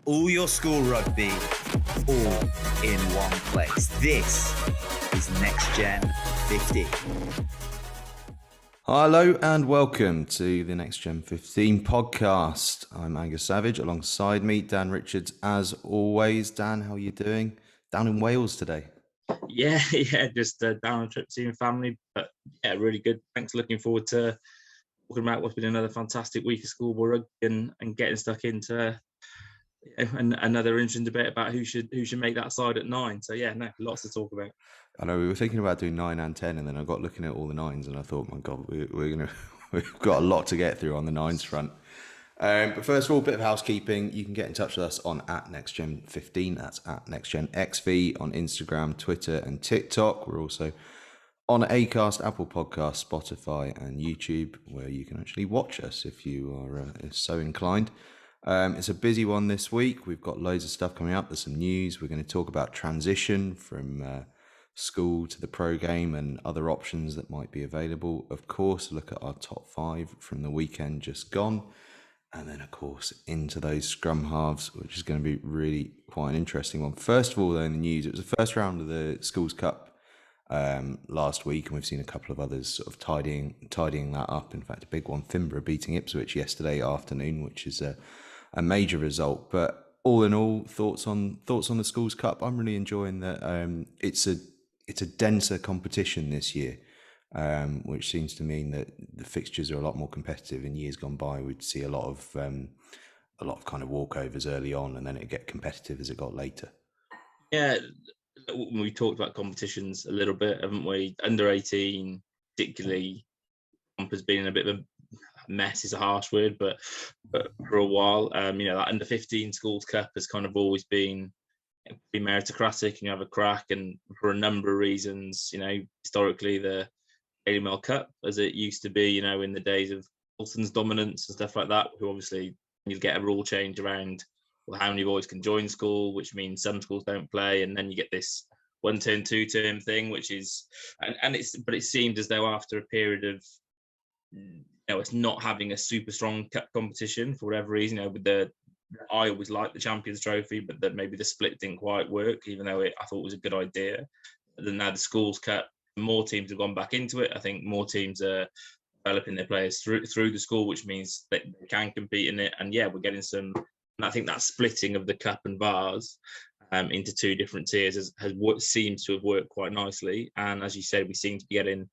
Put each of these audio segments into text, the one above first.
all your school rugby, all in one place. This is NextGen15. Hello and welcome to the NextGen15 podcast. I'm Angus Savage. Alongside me, Dan Richards, as always. Dan, how are you doing? Down in Wales today. Yeah, just down on a trip seeing family, but yeah, really good. Thanks. Looking forward to talking about what's been another fantastic week of schoolboy rugby and getting stuck into another interesting debate about who should make that side at 9. So yeah, no, lots to talk about. I know we were thinking about doing 9 and 10, and then I got looking at all the 9s, and I thought, my God, we've got a lot to get through on the 9s front. But first of all, a bit of housekeeping. You can get in touch with us on @NextGen15. That's @NextGenXV on Instagram, Twitter, and TikTok. We're also on Acast, Apple Podcasts, Spotify, and YouTube, where you can actually watch us if you are so inclined. It's a busy one this week. We've got loads of stuff coming up. There's some news. We're going to talk about transition from school to the pro game and other options that might be available. Of course, look at our top 5 from the weekend just gone. And then, of course, into those scrum halves, which is going to be really quite an interesting one. First of all, though, in the news, it was the first round of the Schools Cup last week, and we've seen a couple of others sort of tidying that up. In fact, a big one, Finborough beating Ipswich yesterday afternoon, which is a major result. But all in all, thoughts on the Schools Cup. I'm really enjoying that. It's a denser competition this year, which seems to mean that the fixtures are a lot more competitive. In years gone by, we'd see a lot of kind of walkovers early on, and then it'd get competitive as it got later. Yeah, we talked about competitions a little bit, haven't we? Under 18, particularly, has been in a bit of a mess is a harsh word, but for a while, that under 15 Schools Cup has kind of always been meritocratic, and you have a crack, and for a number of reasons, historically the AML Cup, as it used to be, in the days of Wilson's dominance and stuff like that, who obviously you get a rule change around how many boys can join school, which means some schools don't play, and then you get this 1 term, 2 term thing, which is, but it seemed as though after a period of it's not having a super strong cup competition for whatever reason. I always liked the Champions Trophy, but that maybe the split didn't quite work, even though I thought it was a good idea. But then now the Schools Cup, more teams have gone back into it. I think more teams are developing their players through the school, which means that they can compete in it. And yeah, we're getting some. And I think that splitting of the cup and bars into 2 different tiers has what seems to have worked quite nicely. And as you said, we seem to be getting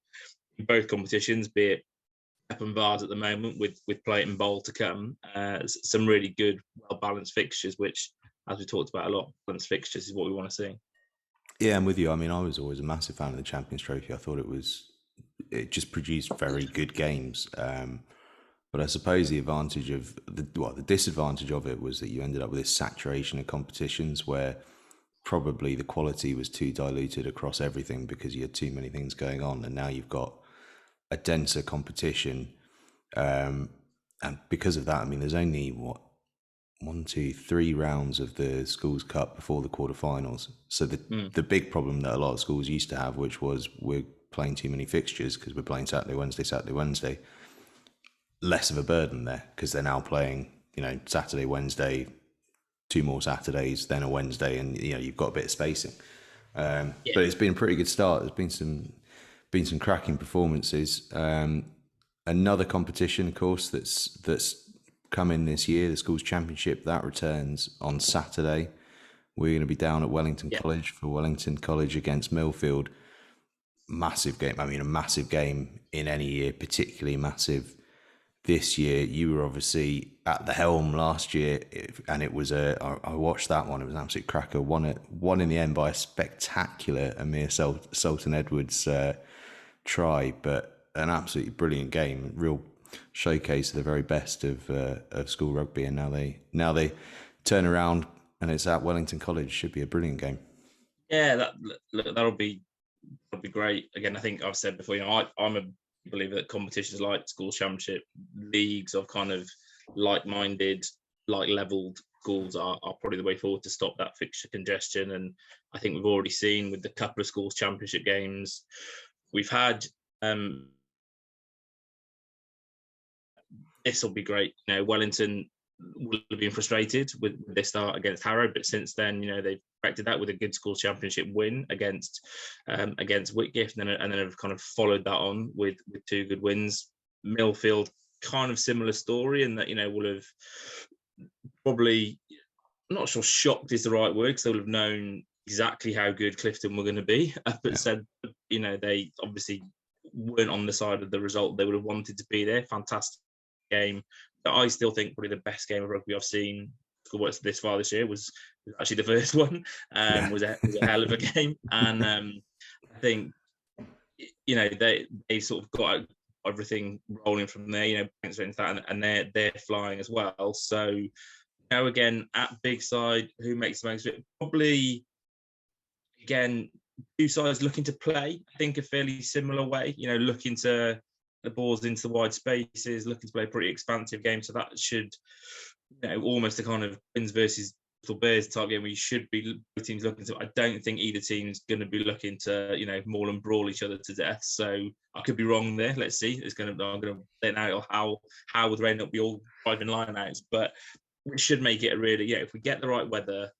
in both competitions, be it cup and bars at the moment, with plate and bowl to come, some really good, well-balanced fixtures, which, as we talked about a lot, balanced fixtures is what we want to see. Yeah, I'm with you. I mean, I was always a massive fan of the Champions Trophy. I thought it just produced very good games. But I suppose the advantage of the disadvantage of it was that you ended up with this saturation of competitions where probably the quality was too diluted across everything because you had too many things going on, and now you've got a denser competition, and because of that, I mean, there's only 1, 2, 3 rounds of the Schools Cup before the quarterfinals. So the big problem that a lot of schools used to have, which was we're playing too many fixtures because we're playing Saturday, Wednesday, less of a burden there because they're now playing, Saturday, Wednesday, 2 more Saturdays, then a Wednesday, and you've got a bit of spacing. But it's been a pretty good start. There's been some cracking performances. Another competition, of course, that's come in this year, the Schools Championship, that returns on Saturday. We're going to be down at Wellington College for Wellington College against Millfield. Massive game. I mean, a massive game in any year, particularly massive this year. You were obviously at the helm last year, and it was I watched that one. It was an absolute cracker. Won in the end by a spectacular Amir Sultan Edwards try, but an absolutely brilliant game, real showcase of the very best of school rugby. And now they turn around and it's at Wellington College. Should be a brilliant game. Yeah, that'll be great. Again, I think I've said before, I'm a believer that competitions like Schools Championship, leagues of kind of like-minded, like-leveled schools are probably the way forward to stop that fixture congestion. And I think we've already seen with the couple of Schools Championship games we've had, this will be great. Wellington, will have been frustrated with this start against Harrow, but since then, they've corrected that with a good school championship win against Whitgift, and then have kind of followed that on with 2 good wins. Millfield, kind of similar story, in that will have probably, I'm not sure shocked is the right word, because they will have known exactly how good Clifton were going to be, but said they obviously weren't on the side of the result they would have wanted to be there. Fantastic game. I still think probably the best game of rugby I've seen this far this year was actually the first one. Was a hell of a game, and I think they sort of got everything rolling from there. Thanks for that, and they're flying as well. So again, at big side, who makes the most of it? Probably again, 2 sides looking to play, I think, a fairly similar way. Looking to the balls into the wide spaces, looking to play a pretty expansive game. So that should, almost a kind of Twins versus Little Bears type game where you should be both teams looking to. I don't think either team's going to be looking to, maul and brawl each other to death. So I could be wrong there. Let's see. I'm going to let out how would rain up be all driving line outs, but it should make it a really, if we get the right weather.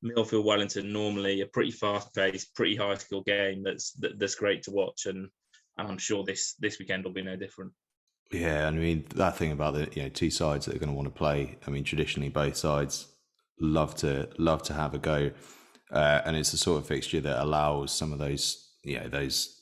Millfield Wellington, normally a pretty fast-paced, pretty high-skill game that's great to watch, and I'm sure this weekend will be no different. Yeah, I mean, that thing about the 2 sides that are going to want to play. I mean, traditionally both sides love to have a go, and it's the sort of fixture that allows some of those those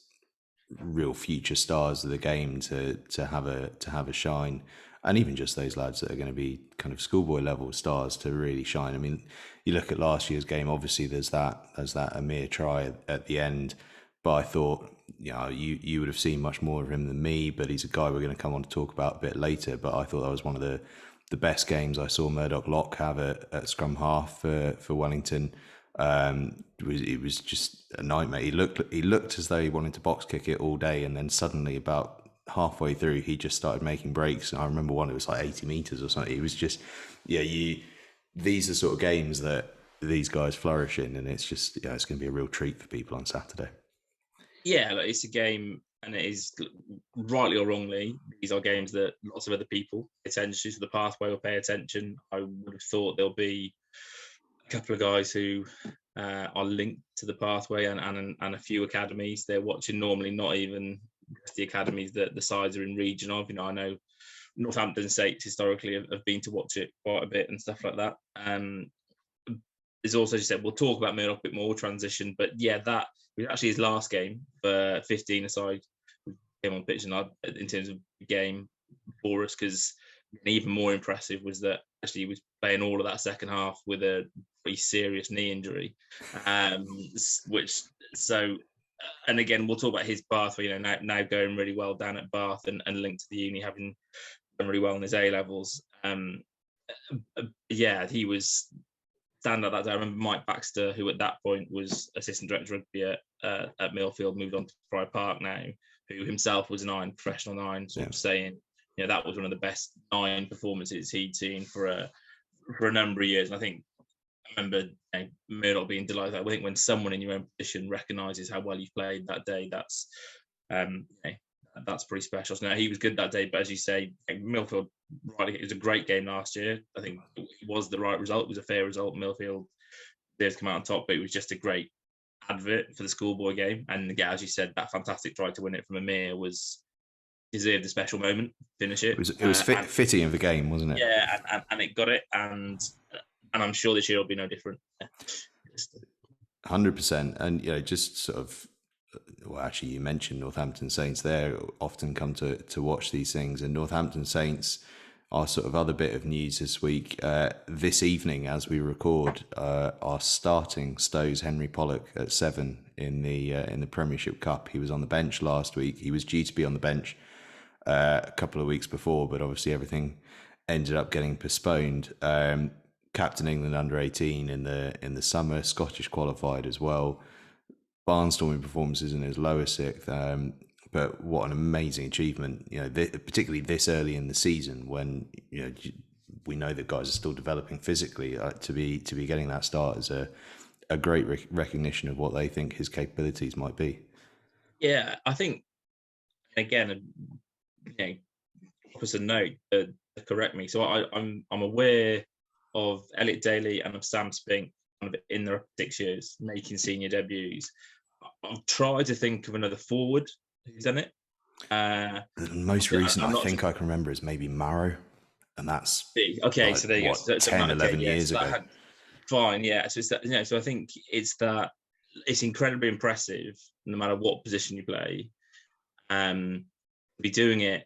real future stars of the game to have a shine. And even just those lads that are going to be kind of schoolboy level stars to really shine. I mean, you look at last year's game, obviously there's that Amir try at the end, but I thought, you would have seen much more of him than me, but he's a guy we're going to come on to talk about a bit later. But I thought that was one of the best games I saw Murdoch Locke have at scrum half for Wellington. It was just a nightmare. He looked as though he wanted to box kick it all day, and then suddenly about halfway through he just started making breaks. And I remember one, it was like 80 meters or something. It was just, these are sort of games that these guys flourish in, and it's just, it's going to be a real treat for people on Saturday. Yeah, it's a game, and it is, rightly or wrongly, these are games that lots of other people pay attention to. The pathway will pay attention. I would have thought there'll be a couple of guys who are linked to the pathway, and a few academies they're watching, normally not even the academies that the sides are in region of. I know Northampton Saints historically have been to watch it quite a bit and stuff like that. There's also, as you said, we'll talk about Murdoch a bit more, transition, but that was actually his last game for 15 aside. We came on pitch and in terms of the game for us, because even more impressive was that actually he was playing all of that second half with a pretty serious knee injury, and again, we'll talk about his pathway, now going really well down at Bath and linked to the uni, having done really well in his A-levels. He was standout that day. I remember Mike Baxter, who at that point was assistant director of rugby at Millfield, moved on to Pride Park now, who himself was a professional 9, sort of saying, that was one of the best 9 performances he'd seen for a number of years. And I remember Murdoch being delighted. I think when someone in your own position recognises how well you've played that day, that's pretty special. So he was good that day, but as you say, Millfield, right, it was a great game last year. I think it was the right result. It was a fair result. Millfield did come out on top, but it was just a great advert for the schoolboy game. And as you said, that fantastic try to win it from Amir deserved a special moment. Finish it. It was fitting of the game, wasn't it? Yeah, and it got it, and I'm sure this year will be no different. 100%. And just sort of, well, actually, you mentioned Northampton Saints there. Often come to watch these things, and Northampton Saints are sort of other bit of news this week. This evening, as we record, are starting Stowe's Henry Pollock at 7 in the Premiership Cup. He was on the bench last week. He was due to be on the bench a couple of weeks before, but obviously everything ended up getting postponed. Captain England under 18 in the summer, Scottish qualified as well. Barnstorming performances in his lower sixth, but what an amazing achievement! Particularly this early in the season, when we know that guys are still developing physically. To be getting that start is a great recognition of what they think his capabilities might be. Yeah, I think again, opposite note, correct me. So I'm aware of Elliot Daly and of Sam Spink kind of in their 6 years making senior debuts. I've tried to think of another forward who's done it. The most recent I think I can remember is maybe Marrow, and that's okay. like, so there you what, go. 10, 11 years ago. Fine, yeah. So it's that, so I think it's that it's incredibly impressive no matter what position you play. Be doing it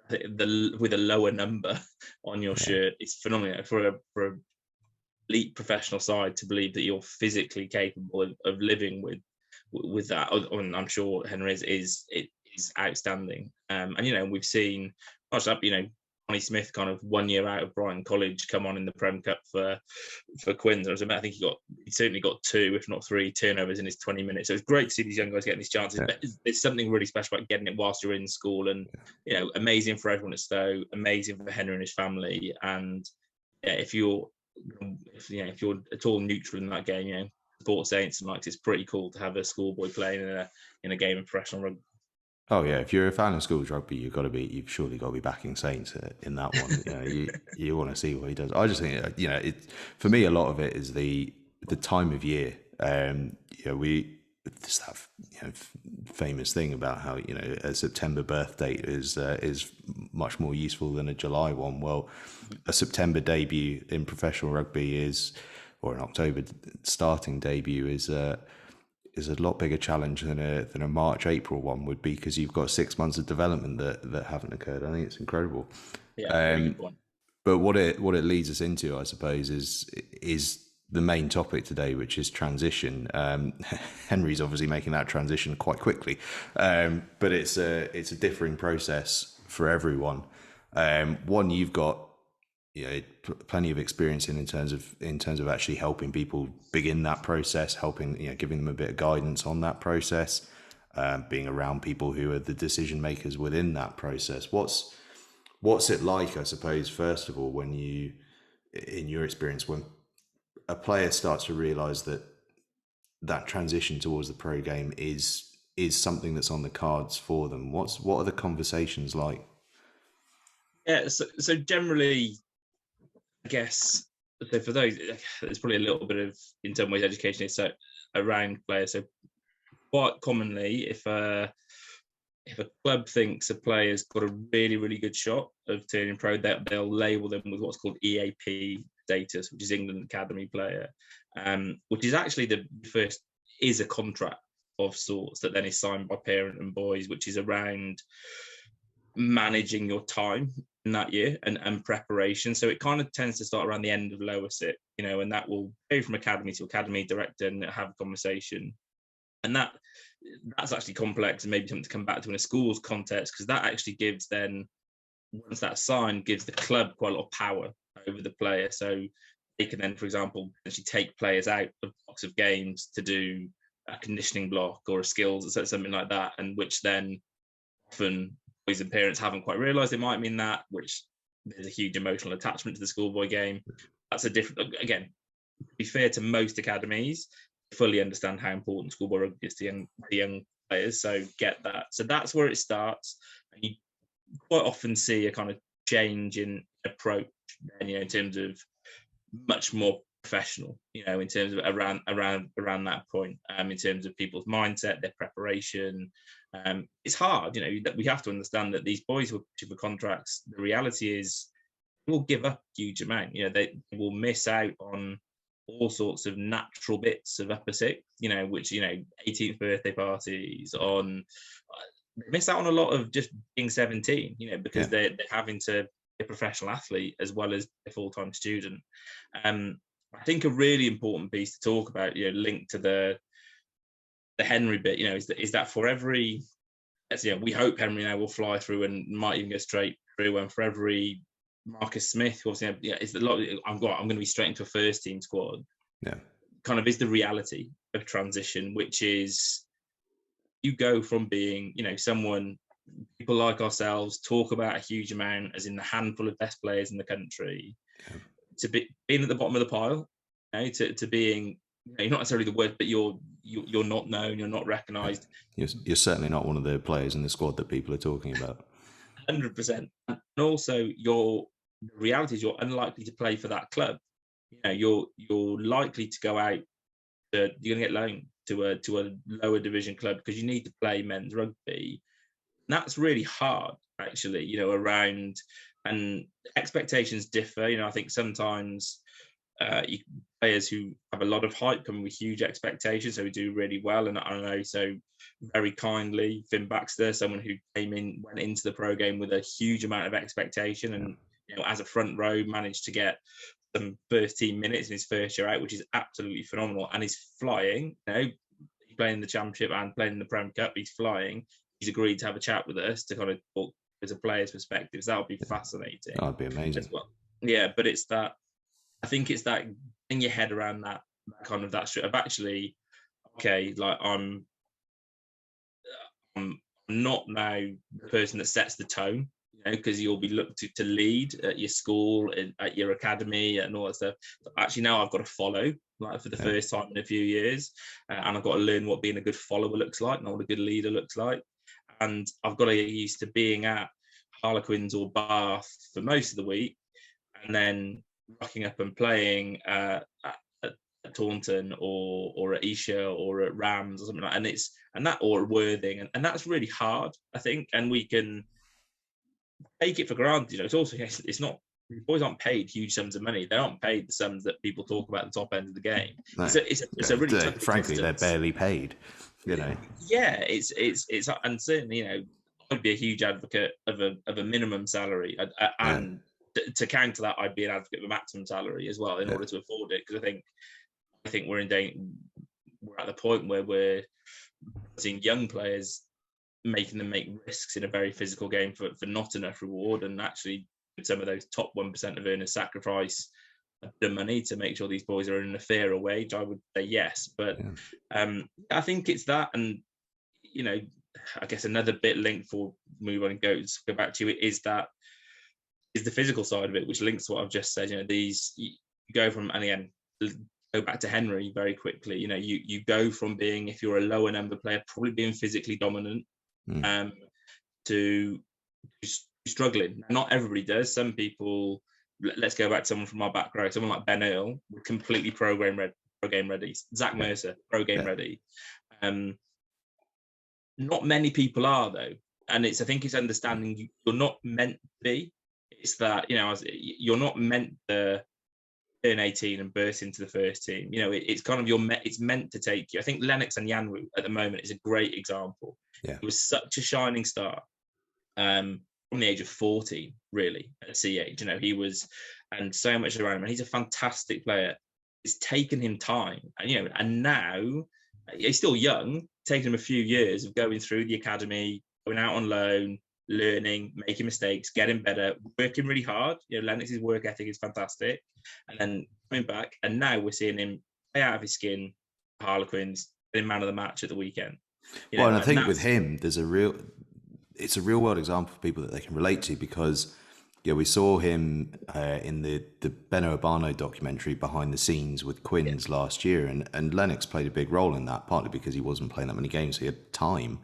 with a lower number on your shirt, it's phenomenal for a elite professional side to believe that you're physically capable of living with that. And I'm sure Henry is outstanding. And we've seen much up. Connie Smith, kind of 1 year out of Brighton College, come on in the Prem Cup for Quins. I think he certainly got 2, if not 3, turnovers in his 20 minutes. So it's great to see these young guys getting these chances. Yeah. But there's something really special about getting it whilst you're in school, and amazing for everyone at Stowe, amazing for Henry and his family. And if you're at all neutral in that game, support Saints, and it's pretty cool to have a schoolboy playing in a game of professional rugby. Oh yeah, if you're a fan of schools rugby, you've surely got to be backing Saints in that one. You want to see what he does. I just think for me, a lot of it is the time of year. We just have famous thing about how a September birth date is much more useful than a July one. Well, a September debut in professional rugby or an October starting debut is a lot bigger challenge than a March, April one would be, because you've got 6 months of development that haven't occurred. I think it's incredible. Yeah, but what it leads us into, I suppose, is the main topic today, which is transition. Henry's obviously making that transition quite quickly, but it's a differing process for everyone. One, you've got plenty of experience in terms of actually helping people begin that process, helping giving them a bit of guidance on that process, being around people who are the decision makers within that process. What's it like, I suppose, first of all, when in your experience, when a player starts to realize that transition towards the pro game is something that's on the cards for them? What are the conversations like? Yeah, so generally, I guess, so for those, there's probably a little bit of, in some ways, education is around players. So quite commonly, if a club thinks a player's got a really, really good shot of turning pro, they'll label them with what's called EAP status, which is England Academy player, which is actually is a contract of sorts that then is signed by parent and boys, which is around managing your time in that year and preparation. So it kind of tends to start around the end of lower sit, and that will go from academy to academy director and have a conversation. And that's actually complex, and maybe something to come back to in a school's context, because that actually gives then, once that's signed, gives the club quite a lot of power over the player. So they can then, for example, actually take players out of blocks of games to do a conditioning block or a skills or something like that, and which then often boys and parents haven't quite realised it might mean that, which there's a huge emotional attachment to the schoolboy game. That's a different, again, to be fair to most academies, fully understand how important schoolboy rugby is to young players, so get that. So that's where it starts, and you quite often see a kind of change in approach then, in terms of much more professional, in terms of around that point, in terms of people's mindset, their preparation. It's hard, that we have to understand that these boys who are pushing for contracts, the reality is they will give up a huge amount. They will miss out on all sorts of natural bits of upper six, which 18th birthday parties, they miss out on a lot of just being 17, because they're having to be a professional athlete as well as a full-time student. I think a really important piece to talk about, linked to the Henry bit, is that for every, we hope Henry now will fly through and might even go straight through, and for every Marcus Smith, who obviously, is a lot. I'm going to be straight into a first team squad. Yeah, kind of is the reality of transition, which is you go from being, someone people like ourselves talk about a huge amount, as in the handful of best players in the country, to being at the bottom of the pile, to being, you're not necessarily the worst, but you're not known, you're not recognised. You're certainly not one of the players in the squad that people are talking about. 100%. And also, the reality is you're unlikely to play for that club. You're likely to go out. You're going to get loaned to a lower division club because you need to play men's rugby. And that's really hard, actually. Around, and expectations differ. I think sometimes players who have a lot of hype come with huge expectations, so we do really well. And I know, so very kindly, Finn Baxter, someone who went into the pro game with a huge amount of expectation, and as a front row managed to get some first team minutes in his first year out, which is absolutely phenomenal, and he's flying. He's playing in the Championship and playing in the Prem Cup. He's flying. He's agreed to have a chat with us to kind of talk as a player's perspective. So that would be fascinating. That'd be amazing. Well. Yeah, but it's that. I think it's that in your head around that kind of that of actually, okay, like I'm not now the person that sets the tone, because you'll be looked to lead at your school, at your academy, and all that stuff. But actually, now I've got to follow, like for the first time in a few years, and I've got to learn what being a good follower looks like, not what a good leader looks like. And I've got to get used to being at Harlequins or Bath for most of the week, and then rocking up and playing at Taunton or at Esher or at Rams or something like that. And that, or Worthing, and that's really hard, I think. And we can take it for granted. It's also, it's not, boys aren't paid huge sums of money. They aren't paid the sums that people talk about at the top end of the game. No. It's a really tough frankly, existence. they're barely paid. Yeah, it's and certainly, I'd be a huge advocate of a minimum salary, and to counter that, I'd be an advocate of a maximum salary as well in order to afford it, because I think we're at the point where we're seeing young players making them make risks in a very physical game for not enough reward, and actually some of those top 1% of earners sacrifice the money to make sure these boys are earning a fairer wage. I would say yes, but I think it's that, and I guess another bit linked for move on and go back to it is the physical side of it, which links to what I've just said. These you go from, and again, go back to Henry very quickly. You go from being, if you're a lower number player, probably being physically dominant, to struggling. Not everybody does. Some people, let's go back to someone from our back row, someone like Ben Earl, completely pro game ready. Zach Mercer, pro game ready. Not many people are, though, and I think it's understanding you're not meant to be. It's that you're not meant to turn 18 and burst into the first team. It's kind of it's meant to take you. I think Lennox and Yanwu at the moment is a great example. He was such a shining star from the age of 14, really, at CH. He was, and so much around him. And he's a fantastic player. It's taken him time, and now he's still young. Taken him a few years of going through the academy, going out on loan, learning, making mistakes, getting better, working really hard. Lennox's work ethic is fantastic, and then coming back, and now we're seeing him play out of his skin. Harlequins, getting man of the match at the weekend. And I think with him, it's a real world example for people that they can relate to, because we saw him in the Benno Urbano documentary Behind the Scenes with Quins last year, and Lennox played a big role in that, partly because he wasn't playing that many games, so he had time.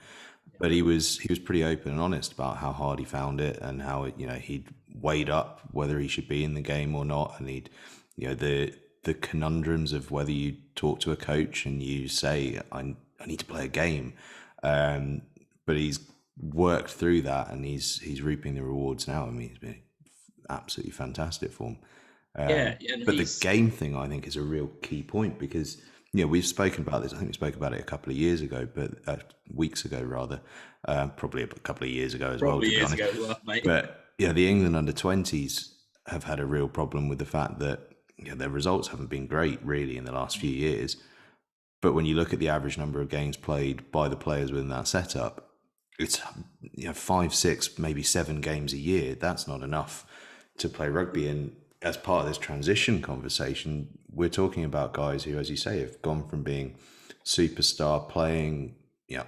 But he was pretty open and honest about how hard he found it, and how he'd weighed up whether he should be in the game or not, and he'd the conundrums of whether you talk to a coach and you say I need to play a game, but he's worked through that, and he's reaping the rewards now. I mean, it's been absolutely fantastic for him. But the game thing, I think, is a real key point, because we've spoken about this. I think we spoke about it a couple of years ago, but weeks ago rather, probably a couple of years ago as well. Years ago, well, mate. But the England under-20s have had a real problem with the fact that their results haven't been great really in the last few years. But when you look at the average number of games played by the players within that setup, it's 5, 6, maybe 7 games a year. That's not enough to play rugby. And as part of this transition conversation, we're talking about guys who, as you say, have gone from being superstar, playing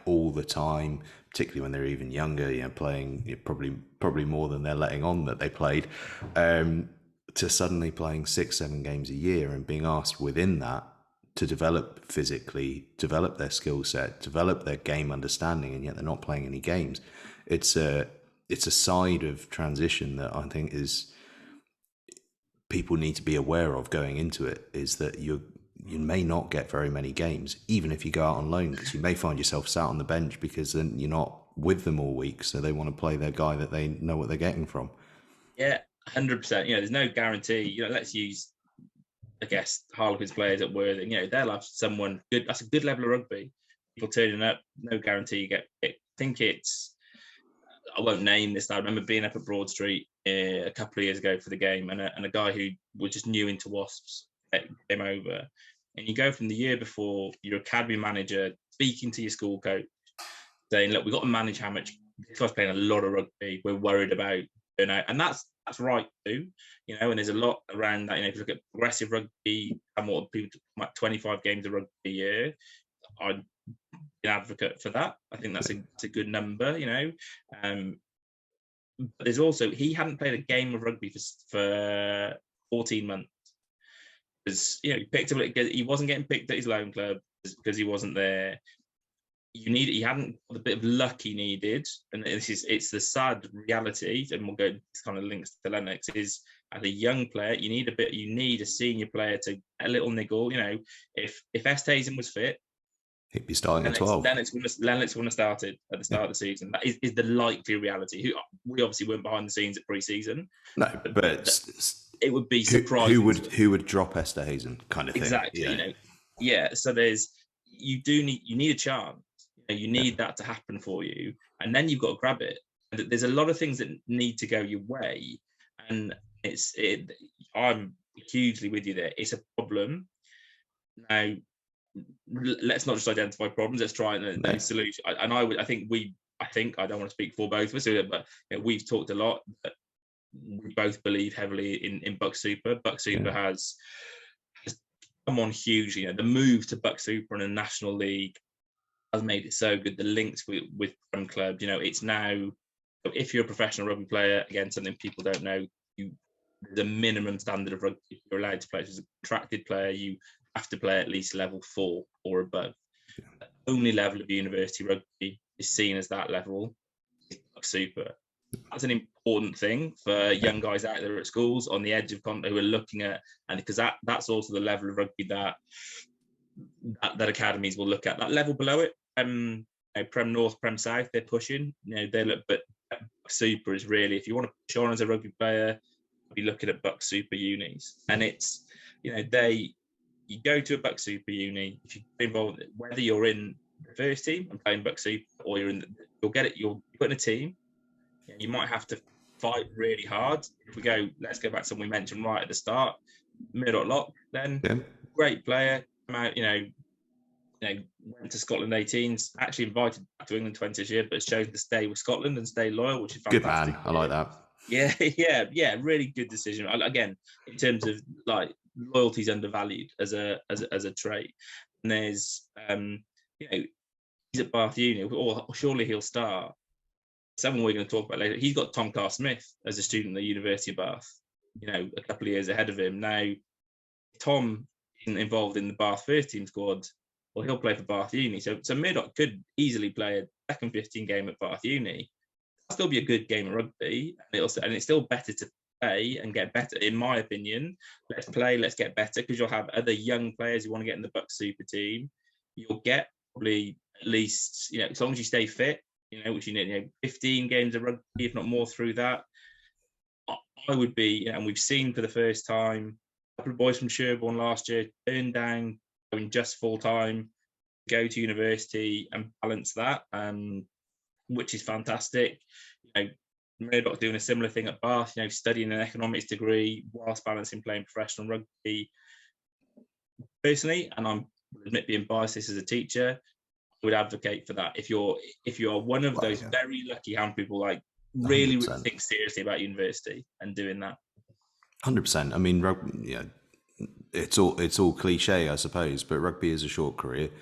all the time, particularly when they're even younger, playing probably more than they're letting on that they played, to suddenly playing 6, 7 games a year and being asked within that to develop physically, develop their skill set, develop their game understanding, and yet they're not playing any games. It's a it's a side of transition that I think is people need to be aware of going into it, is that you may not get very many games, even if you go out on loan, because you may find yourself sat on the bench because then you're not with them all week, so they want to play their guy that they know what they're getting from. Yeah, 100%. You know, there's no guarantee. You know, let's use, I guess, Harlequins players at Worthing. You know, they'll have someone good. That's a good level of rugby. People turning up, no guarantee you get picked. I think it's, I won't name this. I remember being up at Broad Street a couple of years ago for the game, and a guy who was just new into Wasps came over. And you go from the year before, your academy manager speaking to your school coach, saying, look, we've got to manage how much, this guy's playing a lot of rugby, we're worried about burnout. And that's right too, you know, and there's a lot around that. You know, if you look at progressive rugby and what people like 25 games of rugby a year, I'd be an advocate for that. I think that's a good number, you know. But there's also, he hadn't played a game of rugby for 14 months. Because, you know, he picked up, he wasn't getting picked at his loan club because he wasn't there. He hadn't got the bit of luck he needed, and it's the sad reality, and we'll go, this kind of links to Lennox, is as a young player, you need a senior player to get a little niggle. You know, if Esthazen was fit, he'd be starting at 12. Lennox wouldn't have started at the start of the season. That is the likely reality. We obviously weren't behind the scenes at pre-season. No, but it would be surprising. Who would drop Esthazen, kind of thing? Exactly. Yeah. You know, yeah. So you need a chance. You need that to happen for you, and then you've got to grab it. There's a lot of things that need to go your way, and I'm hugely with you there. It's a problem. Now, let's not just identify problems. Let's try and solution. And I think I don't want to speak for both of us, but you know, we've talked a lot. But we both believe heavily in BUCS Super. BUCS Super has come on hugely. You know, the move to BUCS Super and a national league has made it so good. The links with Prem clubs, you know, it's now, if you're a professional rugby player, again, something people don't know, the minimum standard of rugby you're allowed to play as a contracted player, you have to play at least level 4 or above. The only level of university rugby is seen as that level is BUCS Super. That's an important thing for young guys out there at schools on the edge of content who are looking at, and because that's also the level of rugby that academies will look at. That level below it, you know, Prem North, Prem South, they're pushing. You know, they look, but Super is really, if you want to push on as a rugby player, be looking at BUCS Super unis. And it's, you know, you go to a BUCS Super uni, if you're involved, whether you're in the first team and playing BUCS Super, or you'll put in a team. You might have to fight really hard. If we go, let's go back to something we mentioned right at the start, Murdoch Lock, then great player. Out, you know, went to Scotland 18s, actually invited back to England 20 this year, but has chosen to stay with Scotland and stay loyal, which is fantastic. Good man, I like that. Yeah, really good decision. Again, in terms of like loyalty's undervalued as a trait. And there's you know, he's at Bath Uni, or surely he'll start. Someone we're going to talk about later. He's got Tom Carr-Smith as a student at the University of Bath, you know, a couple of years ahead of him. Now, Tom involved in the Bath first team squad, well, he'll play for Bath Uni. So Murdoch could easily play a second 15 game at Bath Uni. That'll still be a good game of rugby, and it's still better to play and get better, in my opinion. Let's play, let's get better, because you'll have other young players who want to get in the BUCS Super team. You'll get probably at least, you know, as long as you stay fit, you know, which you need, you know, 15 games of rugby, if not more, through that. I would be, you know, and we've seen for the first time, a couple of boys from Sherborne last year turned down going just full time, go to university and balance that, which is fantastic. You know, Murdoch doing a similar thing at Bath, you know, studying an economics degree whilst balancing playing professional rugby. Personally, and I'm admit being biased as a teacher, I would advocate for that. If you're one of those very lucky hand people, like really think seriously about university and doing that. 100%. I mean, it's all cliche, I suppose, but rugby is a short career. It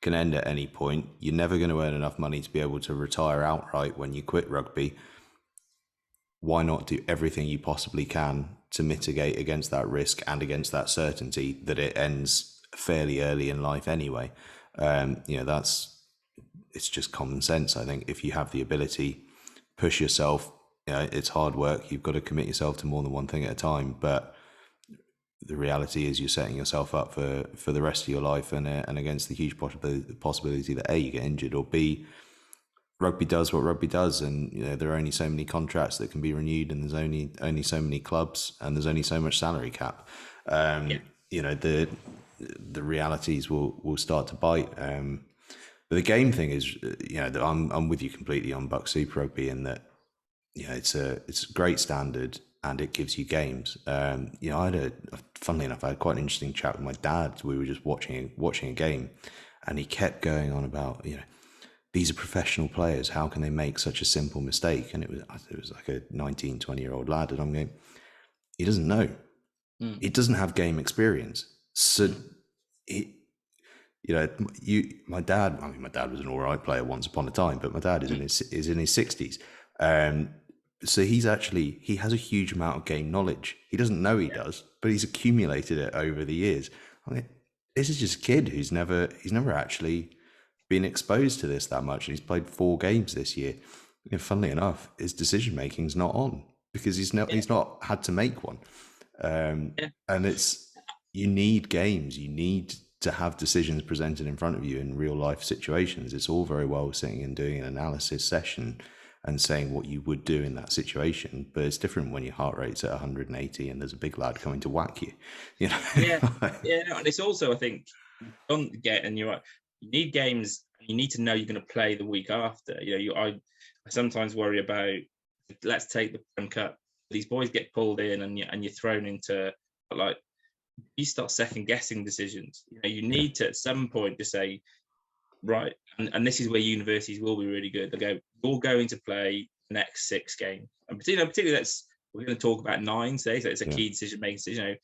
can end at any point. You're never going to earn enough money to be able to retire outright when you quit rugby. Why not do everything you possibly can to mitigate against that risk and against that certainty that it ends fairly early in life anyway? You know, it's just common sense. I think if you have the ability, push yourself, it's hard work. You've got to commit yourself to more than one thing at a time. But the reality is you're setting yourself up for the rest of your life, and against the huge possibility that A, you get injured, or B, rugby does what rugby does, and there are only so many contracts that can be renewed, and there's only so many clubs, and there's only so much salary cap. The realities will start to bite. But the game thing is, I'm with you completely on BUCS Super Rugby in that, it's a great standard and it gives you games. Funnily enough, I had quite an interesting chat with my dad. We were just watching a game, and he kept going on about, these are professional players. How can they make such a simple mistake? And it was like a 19, 20-year-old lad, and I'm going, he doesn't know. He doesn't have game experience. So my dad was an all right player once upon a time, but my dad is in his 60s. So he has a huge amount of game knowledge. He doesn't know he does, but he's accumulated it over the years. I mean, this is just a kid who's never actually been exposed to this that much, and he's played 4 games this year. And funnily enough, his decision making's not on because he's not had to make one. And you need games. You need to have decisions presented in front of you in real life situations. It's all very well sitting and doing an analysis session and saying what you would do in that situation, but it's different when your heart rate's at 180 and there's a big lad coming to whack you. And it's also, I think, don't get, and you're right, you need games. You need to know you're going to play the week after. I sometimes worry about, let's take the Prem Cup. These boys get pulled in, and you're thrown into, like, you start second guessing decisions. You need to at some point to say, right, and this is where universities will be really good. They go, you're going to play the next 6 games, and particularly we're going to talk about 9 today, so it's a key decision making decision.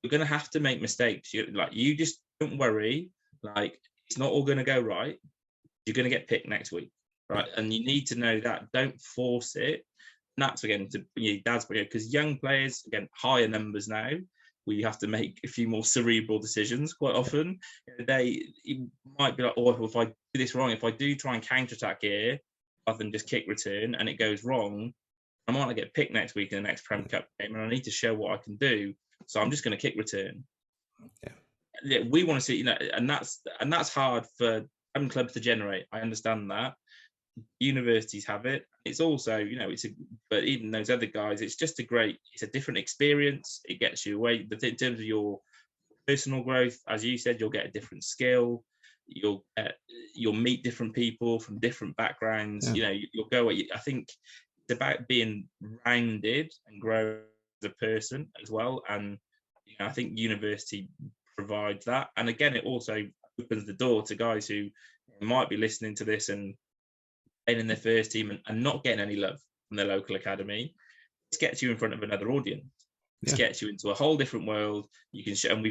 You're going to have to make mistakes. You just don't worry. Like, it's not all going to go right. You're going to get picked next week, right? And you need to know that. Don't force it. And that's again to dad's, because young players, again, higher numbers now, where you have to make a few more cerebral decisions quite often. It might be like, oh, if I do this wrong, if I do try and counterattack here, rather than just kick return, and it goes wrong, I might not get picked next week in the next Prem Cup game, and I need to show what I can do. So I'm just going to kick return. Yeah, we want to see, and that's hard for some clubs to generate. I understand that. Universities have it. It's also, but even those other guys, it's a different experience. It gets you away. But in terms of your personal growth, as you said, you'll get a different skill. You'll meet different people from different backgrounds. You'll go. I think it's about being rounded and grow as a person as well. And I think university provides that. And again, it also opens the door to guys who might be listening to this and playing in their first team and not getting any love from their local academy. This gets you in front of another audience. This gets you into a whole different world. You can show, and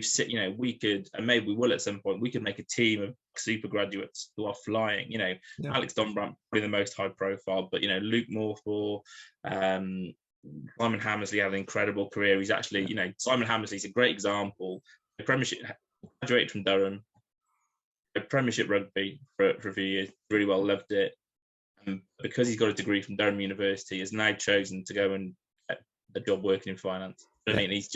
we could, and maybe we will at some point, we could make a team of super graduates who are flying. Alex Donbrandt, probably the most high profile, but Luke Morthor, Simon Hammersley had an incredible career. He's actually, Simon Hammersley's a great example. The Premiership, graduated from Durham, Premiership rugby for a few years, really well, loved it. Because he's got a degree from Durham University, has now chosen to go and get a job working in finance. I mean, he's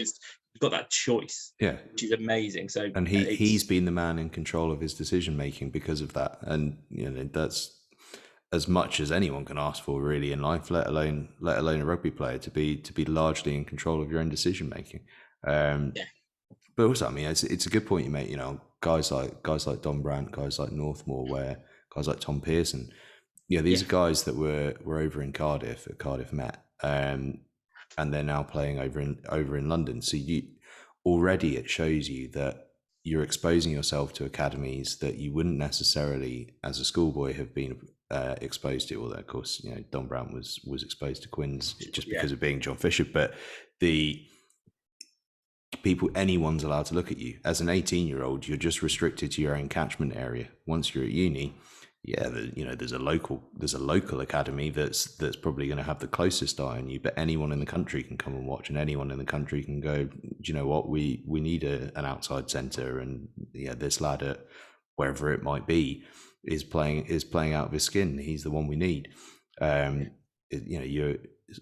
got that choice, which is amazing. So, and he's been the man in control of his decision making because of that, and that's as much as anyone can ask for really in life, let alone a rugby player, to be largely in control of your own decision making. But also, I mean, it's a good point you make. Guys like Donbrandt, guys like Northmore, guys like Tom Pearson. These are guys that were over in Cardiff at Cardiff Met, and they're now playing over in London. So it shows you that you're exposing yourself to academies that you wouldn't necessarily, as a schoolboy, have been exposed to. Although, of course, Donbrandt was exposed to Quins just because of being John Fisher. But anyone's allowed to look at you. As an 18-year-old, you're just restricted to your own catchment area. Once you're at uni, there's a local academy that's probably going to have the closest eye on you, but anyone in the country can come and watch, and anyone in the country can go, do you know what, we need an outside centre, and this lad at wherever it might be is playing out of his skin. He's the one we need.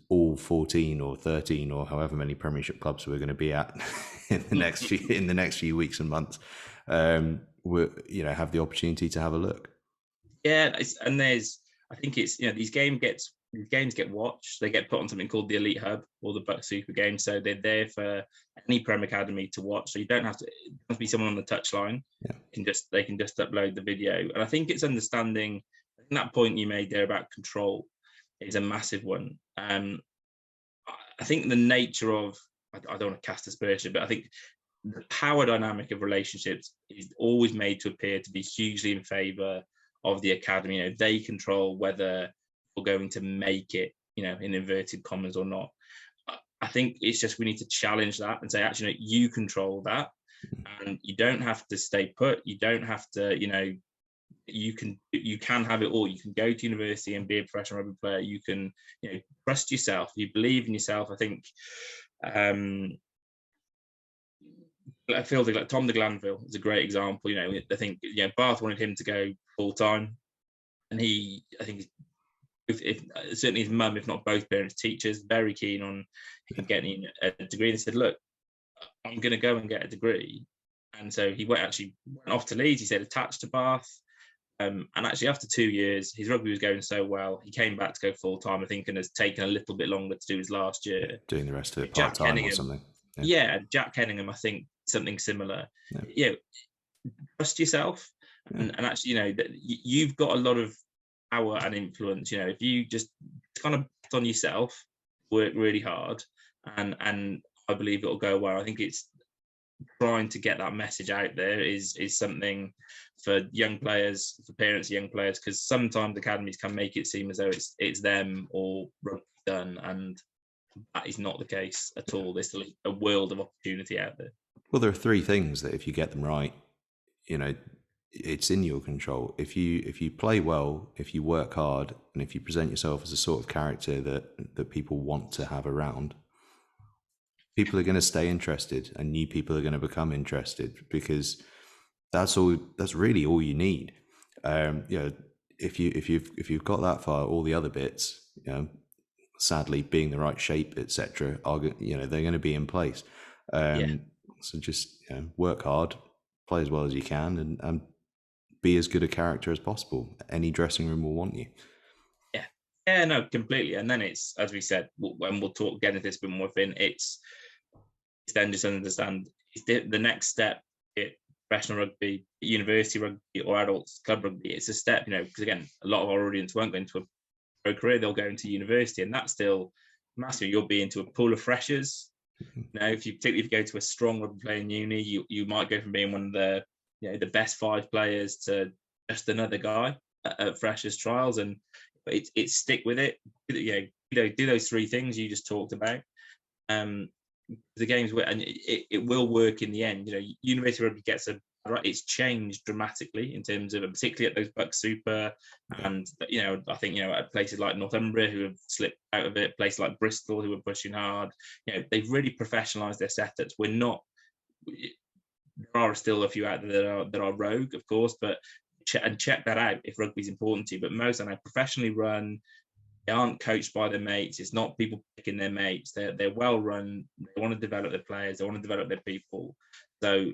all 14 or 13 or however many Premiership clubs we're going to be at in the next few weeks and months, we have the opportunity to have a look. Yeah, I think it's these games get watched. They get put on something called the Elite Hub or the BUCS Super Game, so they're there for any Prem Academy to watch. So you don't have to be someone on the touchline. Yeah. They can just upload the video. And I think it's understanding. I think that point you made there about control is a massive one. I think the nature of, I don't want to cast aspersion, but I think the power dynamic of relationships is always made to appear to be hugely in favour of the academy. They control whether we're going to make it, in inverted commas or not. I think it's just we need to challenge that and say, actually, you control that, and you don't have to stay put. You don't have to, you can have it all. You can go to university and be a professional rugby player. You can, trust yourself. You believe in yourself. I think. I feel like Tom de Glanville is a great example. I think Bath wanted him to go full time, and I think certainly his mum, if not both parents, teachers, very keen on him getting a degree. And they said, "Look, I'm going to go and get a degree." And so he went off to Leeds. He said attached to Bath, and actually after 2 years, his rugby was going so well, he came back to go full time. I think, and has taken a little bit longer to do his last year, doing the rest of it part time or something. Yeah, Jack Henningham, I think something similar. Trust yourself, and actually, you've got a lot of power and influence. If you just kind of bet on yourself, work really hard, and I believe it'll go well. I think it's trying to get that message out there is something for young players, for parents of young players, because sometimes academies can make it seem as though it's them or rugby done, and that is not the case at all. There's still a world of opportunity out there. Well, there are three things that if you get them right, it's in your control. If you play well, if you work hard, and if you present yourself as a sort of character that people want to have around, people are going to stay interested, and new people are going to become interested, because that's really all you need. If you've got that far, all the other bits, sadly, being the right shape, etc., are they're going to be in place. So just work hard, play as well as you can, and be as good a character as possible. Any dressing room will want you. Yeah, no, completely. And then it's, as we said, when we'll talk again into this bit more within, it's then just understand the next step. Professional rugby, university rugby, or adults club rugby. It's a step, because again, a lot of our audience won't go into a pro career; they'll go into university, and that's still massive. You'll be into a pool of freshers. Particularly if you go to a strong rugby playing uni, you might go from being one of the best 5 players to just another guy at freshers trials, and it's stick with it. Do those 3 things you just talked about. The games and it will work in the end. University rugby it's changed dramatically in terms of, particularly at those BUCS Super, and I think at places like Northumbria who have slipped out of it, places like Bristol who are pushing hard. They've really professionalized their setups. There are still a few out there that are rogue, of course, but check that out if rugby is important to you. But most are now professionally run. They aren't coached by their mates. It's not people picking their mates. They're well run. They want to develop their players. They want to develop their people. So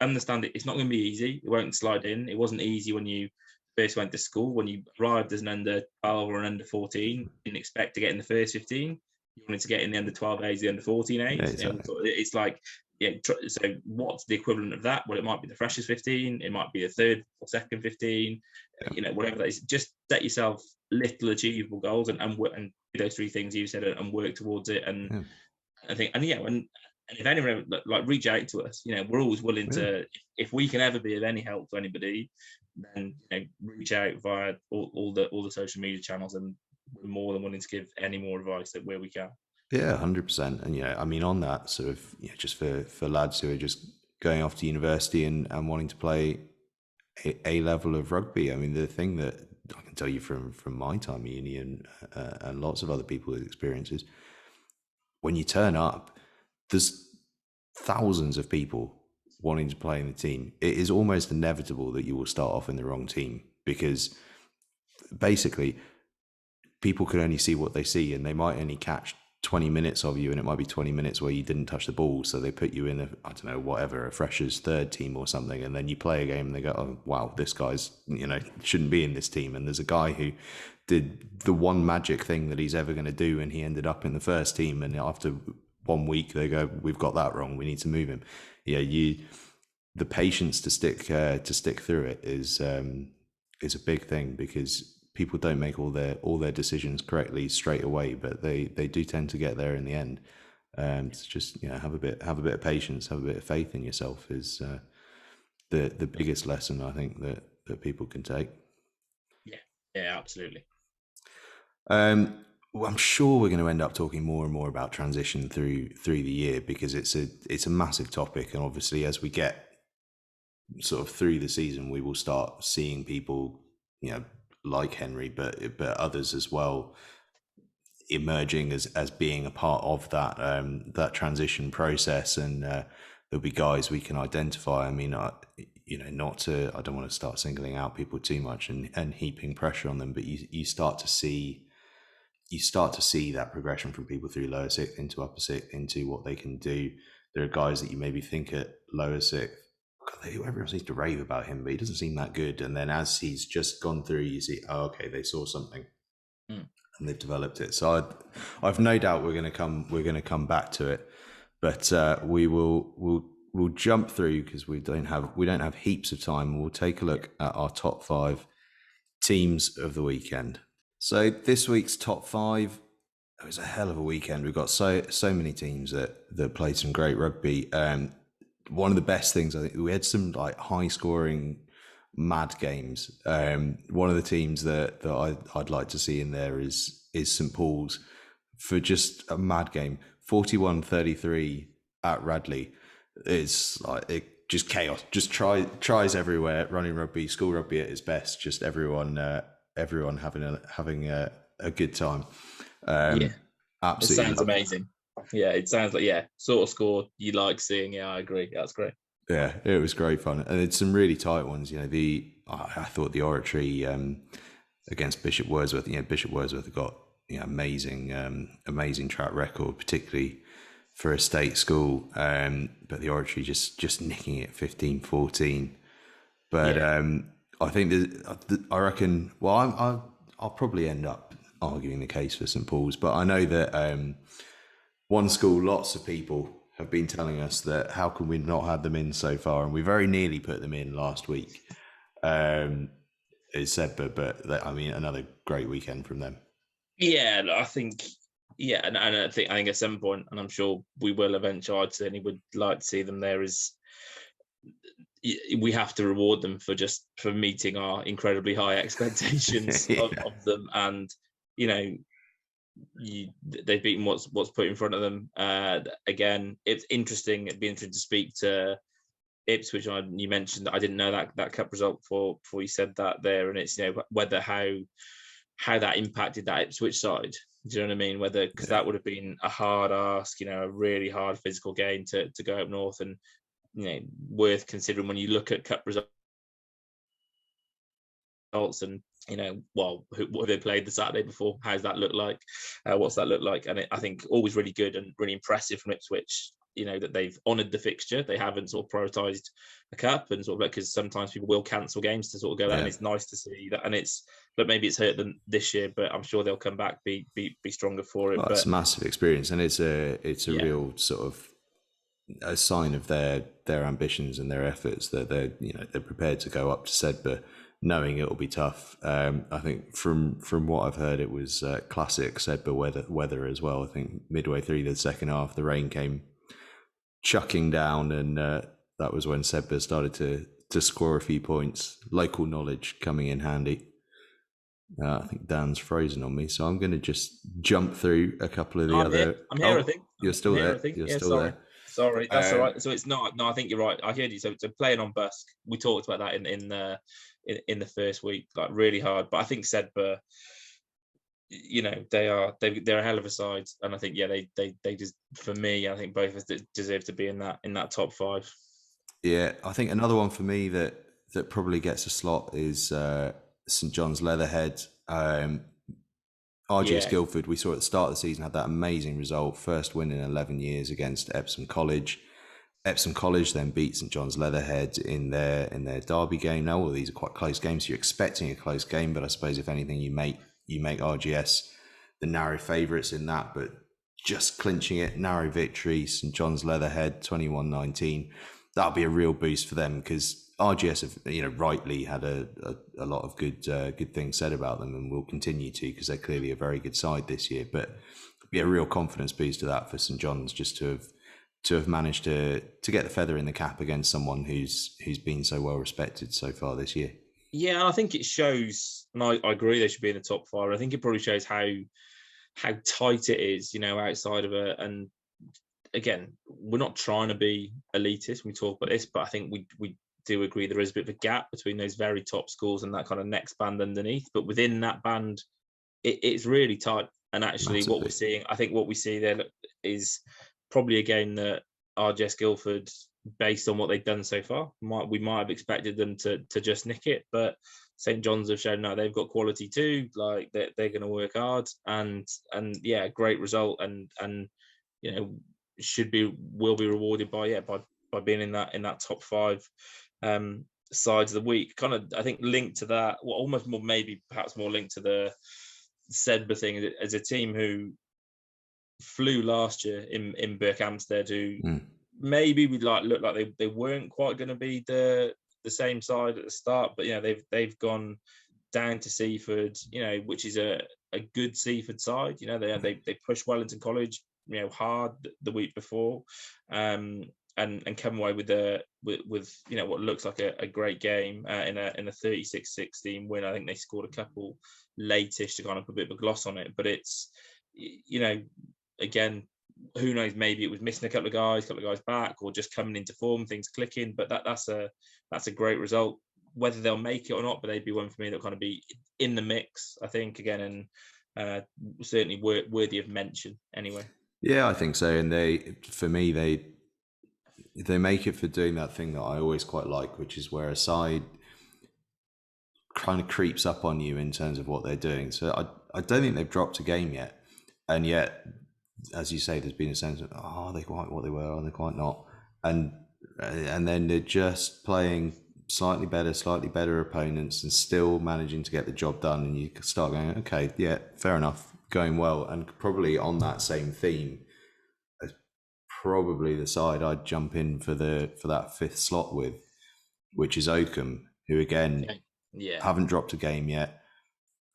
understand it's not going to be easy. It won't slide in. It wasn't easy when you first went to school. When you arrived as an under 12 or an under 14, you didn't expect to get in the first 15. You wanted to get in the under 12 age, the under 14 age. Yeah, exactly. It's like, so what's the equivalent of that? Well, it might be the freshers 15. It might be the third or second 15. Whatever that is. Just set yourself little achievable goals and do those 3 things you said and work towards it. And I think, and if anyone reach out to us, we're always willing to, if we can ever be of any help to anybody, then reach out via all the social media channels, and we're more than willing to give any more advice where we can. Yeah, 100%. And on that sort of, just for lads who are just going off to university and wanting to play a level of rugby, the thing that I can tell you from my time at uni and lots of other people's experiences, when you turn up, there's thousands of people wanting to play in the team. It is almost inevitable that you will start off in the wrong team, because basically people can only see what they see, and they might only catch 20 minutes of you, and it might be 20 minutes where you didn't touch the ball, so they put you in a freshers third team or something, and then you play a game and they go, oh wow, this guy's shouldn't be in this team, and there's a guy who did the one magic thing that he's ever going to do, and he ended up in the first team, and after 1 week they go, we've got that wrong, we need to move him. The patience to stick through it is a big thing, because people don't make all their decisions correctly straight away, but they do tend to get there in the end. It's just have a bit of patience, have a bit of faith in yourself is the biggest lesson I think that people can take. Yeah, absolutely. Well, I'm sure we're going to end up talking more and more about transition through the year, because it's a massive topic, and obviously as we get sort of through the season, we will start seeing people like Henry, but others as well, emerging as being a part of that transition process, and there'll be guys we can identify. I mean, I don't want to start singling out people too much and heaping pressure on them, but you start to see that progression from people through lower sixth into upper sixth into what they can do. There are guys that you maybe think at lower sixth, everyone seems to rave about him, but he doesn't seem that good. And then as he's just gone through, you see, oh, okay, they saw something and they've developed it. So I've no doubt we're going to come back to it, but we'll jump through, because we don't have heaps of time. We'll take a look at our top 5 teams of the weekend. So this week's top 5, it was a hell of a weekend. We've got so many teams that played some great rugby. One of the best things, I think, we had some like high scoring mad games. One of the teams that I'd like to see in there is St Paul's, for just a mad game. 41-33 at Radley. It's like just chaos, just tries everywhere. Running rugby, school rugby at its best. Just everyone having a good time. Absolutely, it sounds amazing. Yeah, it sounds like sort of score you like seeing. Yeah, I agree. That's great. Yeah, it was great fun, and it's some really tight ones. I thought the Oratory against Bishop Wordsworth. Bishop Wordsworth have got amazing track record, particularly for a state school. But the Oratory just nicking it 15-14. But I think I reckon. Well, I'll probably end up arguing the case for St Paul's, but I know that one school, lots of people have been telling us that how can we not have them in so far, and we very nearly put them in last week. It's said, but another great weekend from them. Yeah, I think. Yeah, and I think at some point, and I'm sure we will eventually. I'd certainly would like to see them there. We have to reward them for meeting our incredibly high expectations of them, and they've beaten what's put in front of them. Again, it's interesting. It'd be interesting to speak to Ipswich. You mentioned that I didn't know that cup result before you said that there, and it's whether how that impacted that Ipswich side. Do you know what I mean? Whether, because that would have been a hard ask, a really hard physical game to go up north, and worth considering when you look at cup results and what have they played the Saturday before? How's that look like? What's that look like? And I think always really good and really impressive from Ipswich. That they've honoured the fixture. They haven't sort of prioritised a cup, and sort of, because sometimes people will cancel games to sort of go out, and it's nice to see that. And but maybe it's hurt them this year, but I'm sure they'll come back, be stronger for it. Well, it's a massive experience, and it's a real sort of a sign of their ambitions and their efforts that they're prepared to go up to Sedbergh, knowing it'll be tough. I think from what I've heard, it was classic Sedbergh weather as well. I think midway through the second half, the rain came chucking down, and that was when Sedbergh started to score a few points. Local knowledge coming in handy. I think Dan's frozen on me, so I'm going to just jump through a couple of the other. I'm here. I think you're still there. You're still there. Sorry, that's all right. So it's not. No, I think you're right. I heard you. So playing on BUCS, we talked about that in the first week, like really hard. But I think Sedbergh, they're a hell of a side, and I think they just, for me, I think both of us deserve to be in that top 5. Yeah, I think another one for me that probably gets a slot is St John's Leatherhead. I RGS Guildford, we saw at the start of the season, had that amazing result, first win in 11 years against Epsom College. Epsom College then beat St John's Leatherhead in their derby game. Now all of these are quite close games, so you're expecting a close game, but I suppose if anything, you make RGS the narrow favourites in that, but just clinching it, narrow victory, St John's Leatherhead 21-19. That'll be a real boost for them, because RGS have, rightly had a lot of good things said about them, and will continue to, because they're clearly a very good side this year. But it'll be a real confidence boost to that for St John's, just to have managed to get the feather in the cap against someone who's been so well respected so far this year. Yeah, I think it shows, and I agree they should be in the top 5. I think it probably shows how tight it is, outside of it. And again, we're not trying to be elitist when we talk about this, but I think we do agree there is a bit of a gap between those very top schools and that kind of next band underneath. But within that band, it's really tight. And actually, Massively. what we're seeing, I think what we see there is probably a game that RGS Guildford, based on what they've done so far, we might have expected them to just nick it, but St John's have shown no, they've got quality too. Like they're going to work hard, and yeah, great result, and will be rewarded by being in that top 5 sides of the week. Kind of, I think linked to that, well, almost more, maybe perhaps more linked to the Sedbergh thing, as a team who flew last year in Berkhamsted, who maybe we look like they weren't quite going to be the same side at the start, but they've gone down to Seaford, which is a good Seaford side. They pushed Wellington College hard the week before, and come away with what looks like a great game in a 36-16 win. I think they scored a couple latish to kind of put a bit of a gloss on it, but it's again, who knows, maybe it was missing a couple of guys back, or just coming into form, things clicking. But that's a great result. Whether they'll make it or not, but they'd be one for me that'll kind of be in the mix, I think, again, and certainly worthy of mention anyway. Yeah, I think so. And they make it for doing that thing that I always quite like, which is where a side kind of creeps up on you in terms of what they're doing. So I don't think they've dropped a game yet, and yet, as you say, there's been a sense of, are they quite what they were? Are they quite not? And then they're just playing slightly better opponents and still managing to get the job done. And you start going, okay, yeah, fair enough, going well. And probably on that same theme, probably the side I'd jump in for that 5th slot with, which is Oakham, who again haven't dropped a game yet,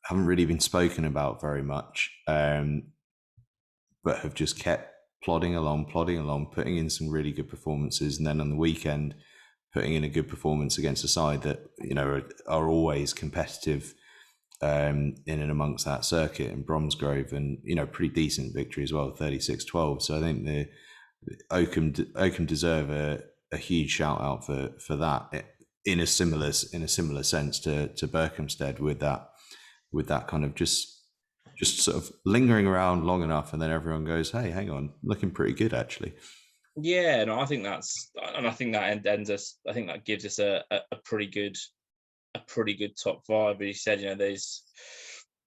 haven't really been spoken about very much, but have just kept plodding along, putting in some really good performances, and then on the weekend putting in a good performance against a side that are always competitive in and amongst that circuit in Bromsgrove, and pretty decent victory as well, 36-12. So I think the Oakham deserve a huge shout out for that, in a similar sense to Berkhamsted, with that kind of just sort of lingering around long enough, and then everyone goes, hey, hang on, looking pretty good actually. Yeah, no, I think that ends us. I think that gives us a pretty good top 5. But you said, there's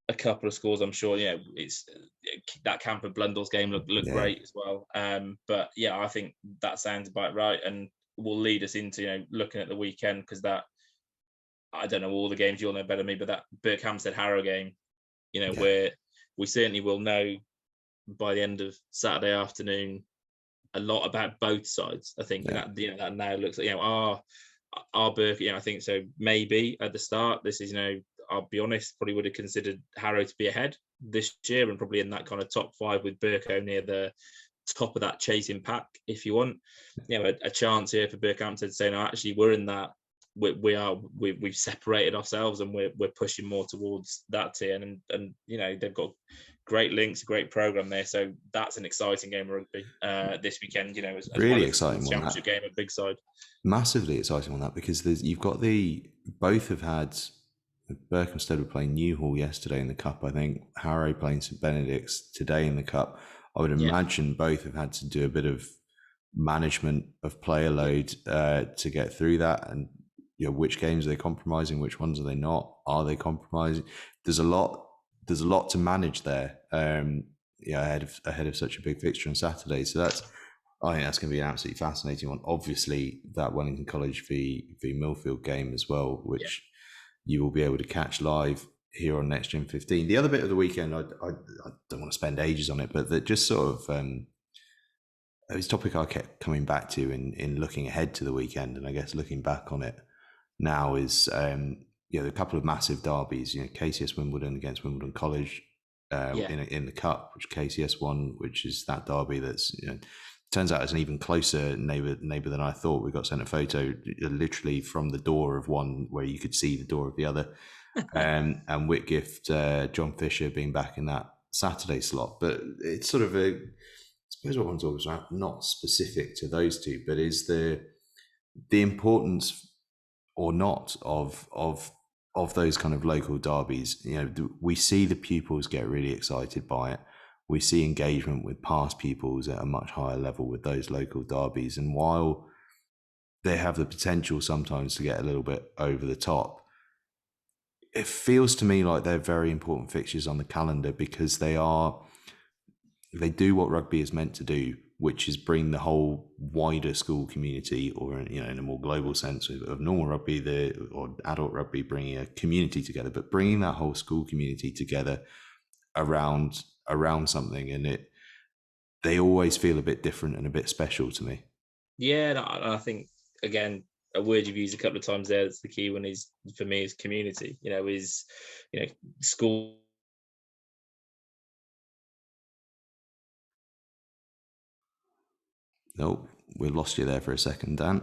a couple of scores. I'm sure, it's that Camper Blundell's game looked great as well. But yeah, I think that sounds about right, and will lead us into looking at the weekend, because that, I don't know all the games, you'll know better than me, but that Berkhamsted Harrow game, where we certainly will know by the end of Saturday afternoon a lot about both sides. I think that that now looks like our Burke. I think so. Maybe at the start, this is I'll be honest, probably would have considered Harrow to be ahead this year, and probably in that kind of top 5 with Burko near the top of that chasing pack. If you want, a chance here for Berkhamsted to say, no, actually we're in that. We've separated ourselves, and we're pushing more towards that tier, and they've got great links, great program there, so that's an exciting game of rugby this weekend. As really well as exciting the championship game, a big side, massively exciting on that, because you've got both have had. Berkhamsted were playing Newhall yesterday in the cup. I think Harrow playing St Benedict's today in the cup. I would imagine both have had to do a bit of management of player load to get through that, and which games are they compromising, which ones are they not? Are they compromising? There's a lot there's a lot to manage there. Ahead of such a big fixture on Saturday. So I think that's going to be an absolutely fascinating one. Obviously, that Wellington College v Millfield game as well, which you will be able to catch live here on Next Gen 15. The other bit of the weekend, I don't want to spend ages on it, but that just sort of it was a topic I kept coming back to in looking ahead to the weekend, and I guess looking back on it now is a couple of massive derbies. KCS Wimbledon against Wimbledon College in the cup, which KCS won, which is that derby that's turns out it's an even closer neighbour than I thought. We got sent a photo literally from the door of one where you could see the door of the other. And Whitgift, John Fisher being back in that Saturday slot. But it's sort of I suppose what one talks about, not specific to those two, but is the importance or not of those kind of local derbies. We see the pupils get really excited by it. We see engagement with past pupils at a much higher level with those local derbies. And while they have the potential sometimes to get a little bit over the top, it feels to me like they're very important fixtures on the calendar because they do what rugby is meant to do, which is bring the whole wider school community, or in a more global sense of normal rugby, or adult rugby, bringing a community together, but bringing that whole school community together around something, and they always feel a bit different and a bit special to me. Yeah, and I think again, a word you've used a couple of times there, that's the key one, is for me is community. School. Nope, we lost you there for a second, Dan.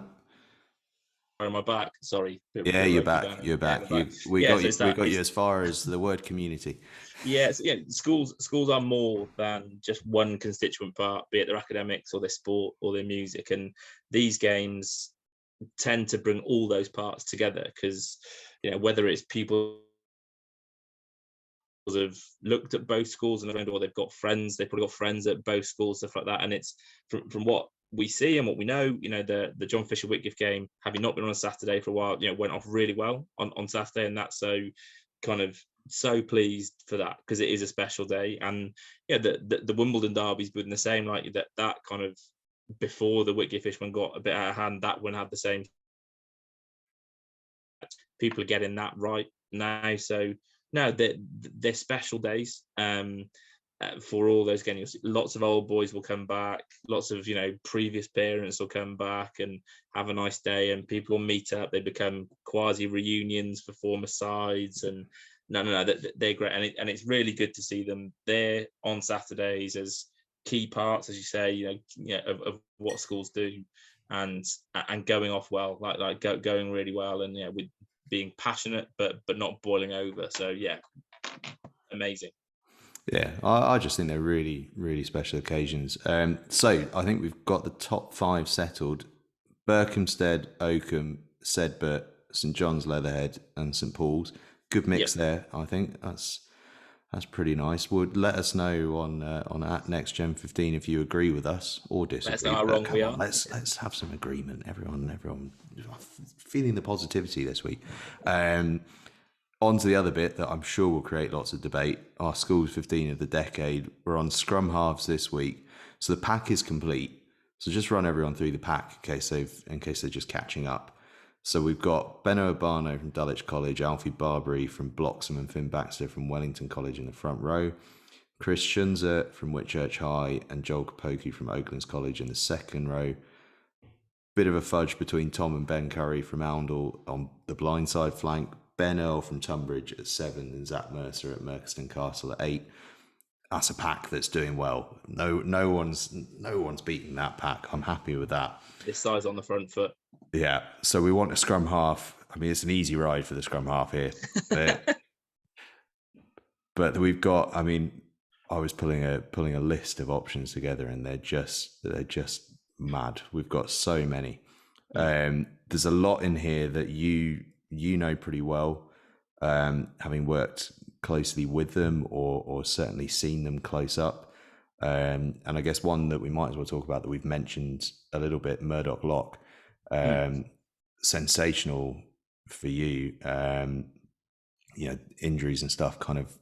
On my back, sorry. Yeah, you're back. You're back. We got you as far as the word community. Yes, schools are more than just one constituent part, be it their academics or their sport or their music. And these games tend to bring all those parts together because, whether it's people have looked at both schools and or they've got friends, they've probably got friends at both schools, stuff like that. And it's from what we see and what we know, the John Fisher Whitgift game, having not been on a Saturday for a while, went off really well on Saturday, and that's so pleased for that because it is a special day. And the Wimbledon derby's been the same, like that kind of before the Whitgift fish one got a bit out of hand, that one had the same. People are getting that right now, so no, they're special days. For all those games, lots of old boys will come back, lots of previous parents will come back and have a nice day, and people will meet up. They become quasi reunions for former sides, and no, they're great, and it's really good to see them there on Saturdays as key parts, as you say, of what schools do, and going off well, like going really well, and with being passionate but not boiling over. So amazing. Yeah, I just think they're really, really special occasions. So I think we've got the top 5 settled: Berkhamsted, Oakham, Sedberght, St John's, Leatherhead, and St Paul's. Good mix there. I think that's pretty nice. Would let us know on at NextGen15 if you agree with us or disagree. That's how wrong we are. Let's have some agreement. Everyone feeling the positivity this week. On to the other bit that I'm sure will create lots of debate. Our Schools 15 of the decade. We're on Scrum Halves this week, so the pack is complete. So just run everyone through the pack in case they're just catching up. So we've got Benno Urbano from Dulwich College, Alfie Barbary from Bloxham, and Finn Baxter from Wellington College in the front row. Chris Shunzer from Whitchurch High and Joel Kapoku from Oaklands College in the second row. Bit of a fudge between Tom and Ben Curry from Oundle on the blindside flank. Ben Earl from Tunbridge at 7 and Zach Mercer at Merchiston Castle at 8. That's a pack that's doing well. No one's beating that pack. I'm happy with that. This size on the front foot. Yeah. So we want a scrum half. I mean, it's an easy ride for the scrum half here. But we've got, I mean, I was pulling a list of options together, and they're just mad. We've got so many. There's a lot in here that you know pretty well, having worked closely with them or certainly seen them close up. And I guess one that we might as well talk about that we've mentioned a little bit, Murdoch Lock. Sensational for you. Injuries and stuff kind of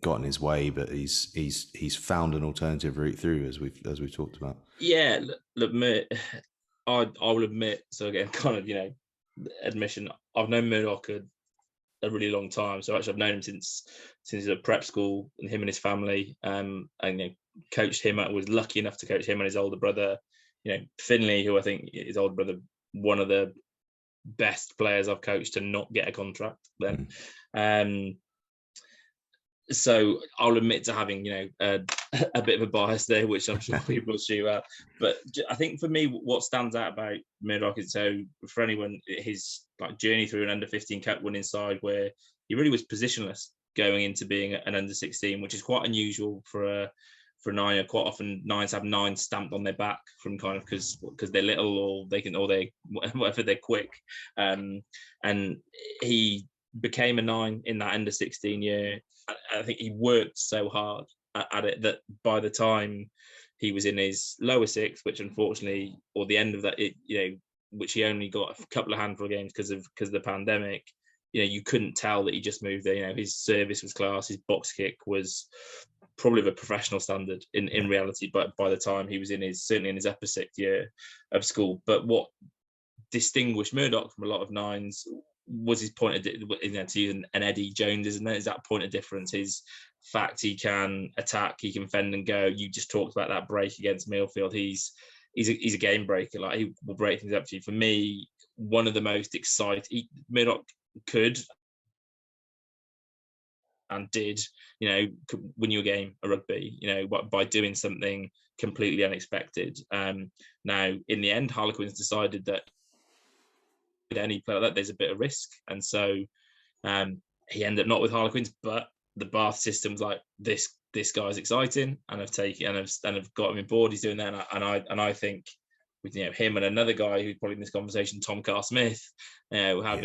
got in his way, but he's found an alternative route through, as we've talked about. Yeah, look, mate, I will admit. So again, kind of admission. I've known Murdoch a really long time. So actually, I've known him since he's at prep school, and him and his family. And coached him. I was lucky enough to coach him and his older brother. Finley, who I think his older brother, one of the best players I've coached to not get a contract then. So I'll admit to having a bit of a bias there, which I'm sure people will shoot at. But I think for me, what stands out about Murdoch is, so for anyone, his journey through an under 15 cup winning side, where he really was positionless going into being an under 16, which is quite unusual for a nine. Quite often nines have nine stamped on their back from kind of because they're little, or they whatever, they're quick. And he became a nine in that under 16 year. I think he worked so hard at it that by the time he was in his lower sixth, which unfortunately, or the end of that, which he only got a couple of handful of games because of the pandemic, you couldn't tell that he just moved there. His service was class, his box kick was probably of a professional standard in reality, but by the time he was certainly in his upper sixth year of school. But what distinguished Murdoch from a lot of nines was his point of, to use an Eddie Jones, isn't it? Is that point of difference? His fact he can attack, he can fend and go. You just talked about that break against Millfield. He's a game breaker. Like, he will break things up to you. For me, one of the most exciting, Murdoch could and did, win you a game of rugby, by doing something completely unexpected. Now, in the end, Harlequins decided that with any player like that, there's a bit of risk, and so he ended up not with Harlequins, but the Bath system's like, this guy's exciting, and I've got him on board. He's doing that, and I think with him and another guy who's probably in this conversation, Tom Carr-Smith, who I'll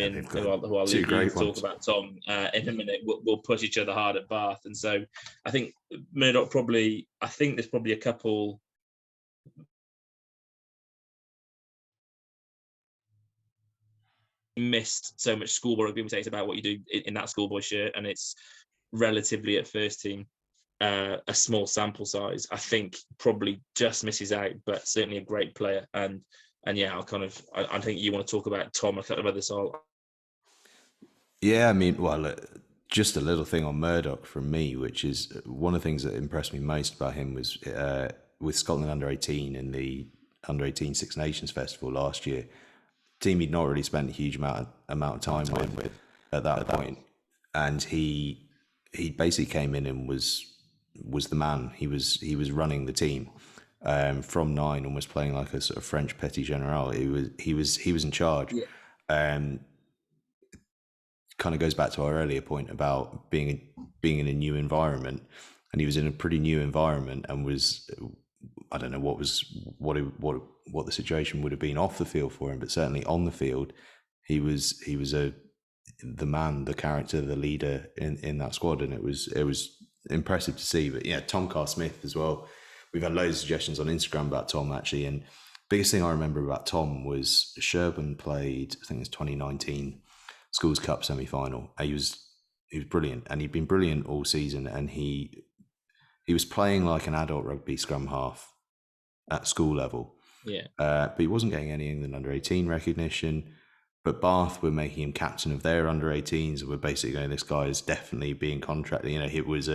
talk about Tom in a minute. We'll push each other hard at Bath, and so I think Murdoch probably. I think there's probably a couple. Missed so much schoolboy rugby. It's about what you do in that schoolboy shirt, and it's relatively at first team a small sample size. I think probably just misses out, but certainly a great player. And yeah, I think you want to talk about Tom a couple of others. Yeah, I mean, well, just a little thing on Murdoch from me, which is one of the things that impressed me most about him was with Scotland under 18 in the under 18 Six Nations Festival last year. Team he'd not really spent a huge amount of time with at that point, and he basically came in and was the man. He was running the team from 9, almost playing like a sort of French petit general. He was in charge. Yeah. Kind of goes back to our earlier point about being in a new environment, and he was in a pretty new environment and was. I don't know what the situation would have been off the field for him, but certainly on the field, he was the man, the character, the leader in that squad, and it was impressive to see. But yeah, Tom Carr-Smith as well. We've had loads of suggestions on Instagram about Tom actually, and biggest thing I remember about Tom was Sherburn played, I think it was 2019 Schools Cup semi-final. He was brilliant, and he'd been brilliant all season, and he was playing like an adult rugby scrum half at school level. Yeah. But he wasn't getting any England under 18 recognition. But Bath were making him captain of their under 18s. We're basically going, this guy is definitely being contracted. It was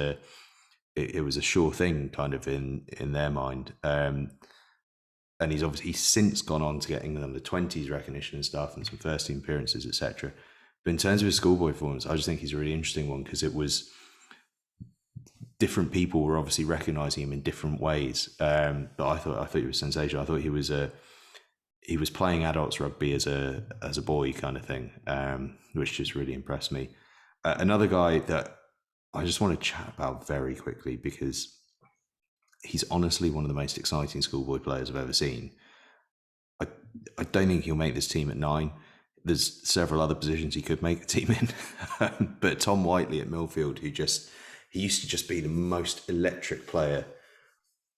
a sure thing kind of in their mind. And he's since gone on to get England under 20s recognition and stuff, and some first team appearances, etc. But in terms of his schoolboy performance, I just think he's a really interesting one, because it was different people were obviously recognizing him in different ways. But I thought he was sensational. I thought he was playing adults rugby as a boy kind of thing, which just really impressed me. Another guy that I just want to chat about very quickly, because he's honestly one of the most exciting schoolboy players I've ever seen. I don't think he'll make this team at 9. There's several other positions he could make the team in, but Tom Whiteley at Millfield, he used to just be the most electric player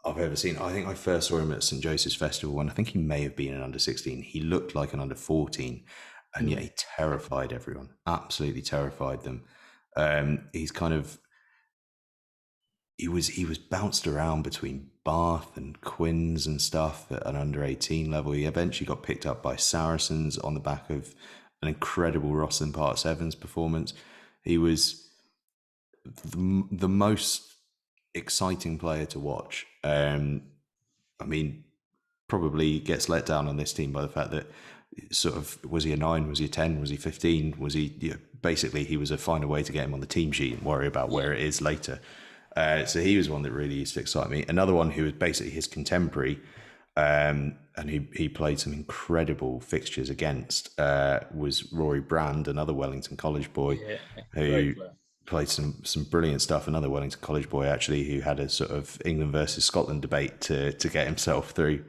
I've ever seen. I think I first saw him at St. Joseph's Festival when I think he may have been an under 16. He looked like an under 14, and yet he terrified everyone, absolutely terrified them. He's kind of he was bounced around between Bath and Quinns and stuff at an under 18 level. He eventually got picked up by Saracens on the back of an incredible Rosslyn Part Sevens performance. He was the most exciting player to watch. I mean, probably gets let down on this team by the fact that sort of, was he a 9, was he a 10, was he 15, was he, basically he was a find a way to get him on the team sheet and worry about where it is later. So he was one that really used to excite me. Another one who was basically his contemporary, and he played some incredible fixtures against, was Rory Brand, another Wellington College boy, who played some brilliant stuff. Another Wellington College boy, actually, who had a sort of England versus Scotland debate to get himself through.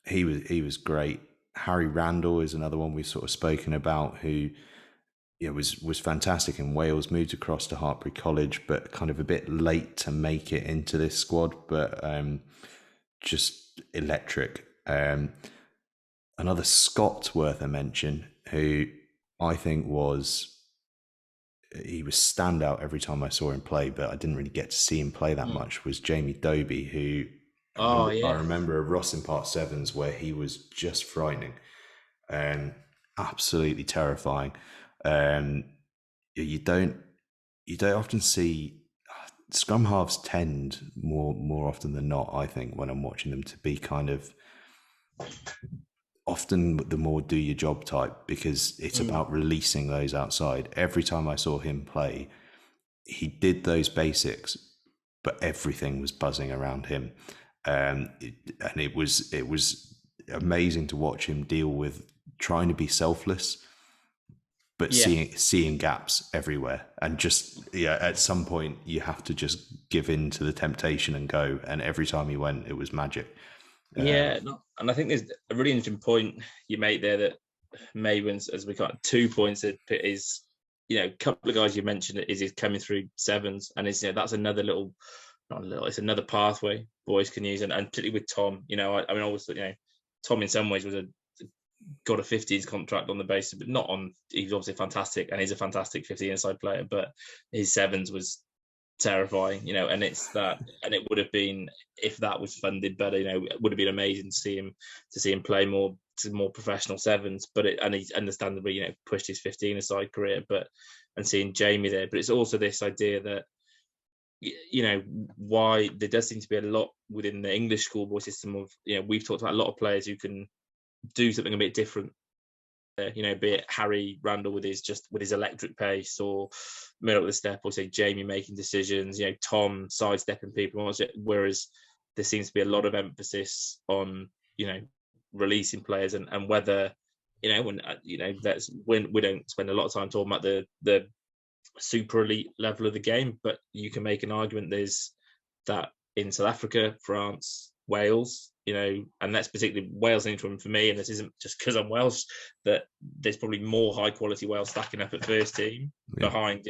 He was great. Harry Randall is another one we've sort of spoken about, who was fantastic in Wales, moved across to Hartpury College, but kind of a bit late to make it into this squad, but just electric. Another Scot worth a mention, who I think he was standout every time I saw him play, but I didn't really get to see him play that much, was Jamie Doby, who I remember a Rosslyn Part Sevens where he was just frightening and absolutely terrifying. You don't often see scrum halves tend more often than not, I think, when I'm watching them, to be kind of often the more do your job type, because it's about releasing those outside. Every time I saw him play, he did those basics, but everything was buzzing around him. And it was amazing to watch him deal with trying to be selfless, but seeing gaps everywhere, and just at some point you have to just give in to the temptation and go. And every time he went, it was magic. And I think there's a really interesting point you make there, that maybe as we got 2 points, is a couple of guys you mentioned is coming through sevens, and is that's another little. Not a little, it's another pathway boys can use, and particularly with Tom, I mean, obviously, Tom in some ways got a 15s contract on the basis, but not on. He's obviously fantastic, and he's a fantastic 15-side player, but his sevens was terrifying, and it's that, and it would have been, if that was funded better, it would have been amazing to see him play more professional sevens. But and he's understandably, pushed his 15-side career, and seeing Jamie there, but it's also this idea that. Why there does seem to be a lot within the English schoolboy system of, we've talked about a lot of players who can do something a bit different. Be it Harry Randall with his electric pace, or middle of the step, or say Jamie making decisions, Tom sidestepping people, whereas there seems to be a lot of emphasis on, releasing players, and whether, that's when we don't spend a lot of time talking about the super elite level of the game, but you can make an argument there's that in South Africa, France, Wales, and that's particularly Wales interim for me, and this isn't just because I'm Welsh, that there's probably more high quality Wales stacking up at first team behind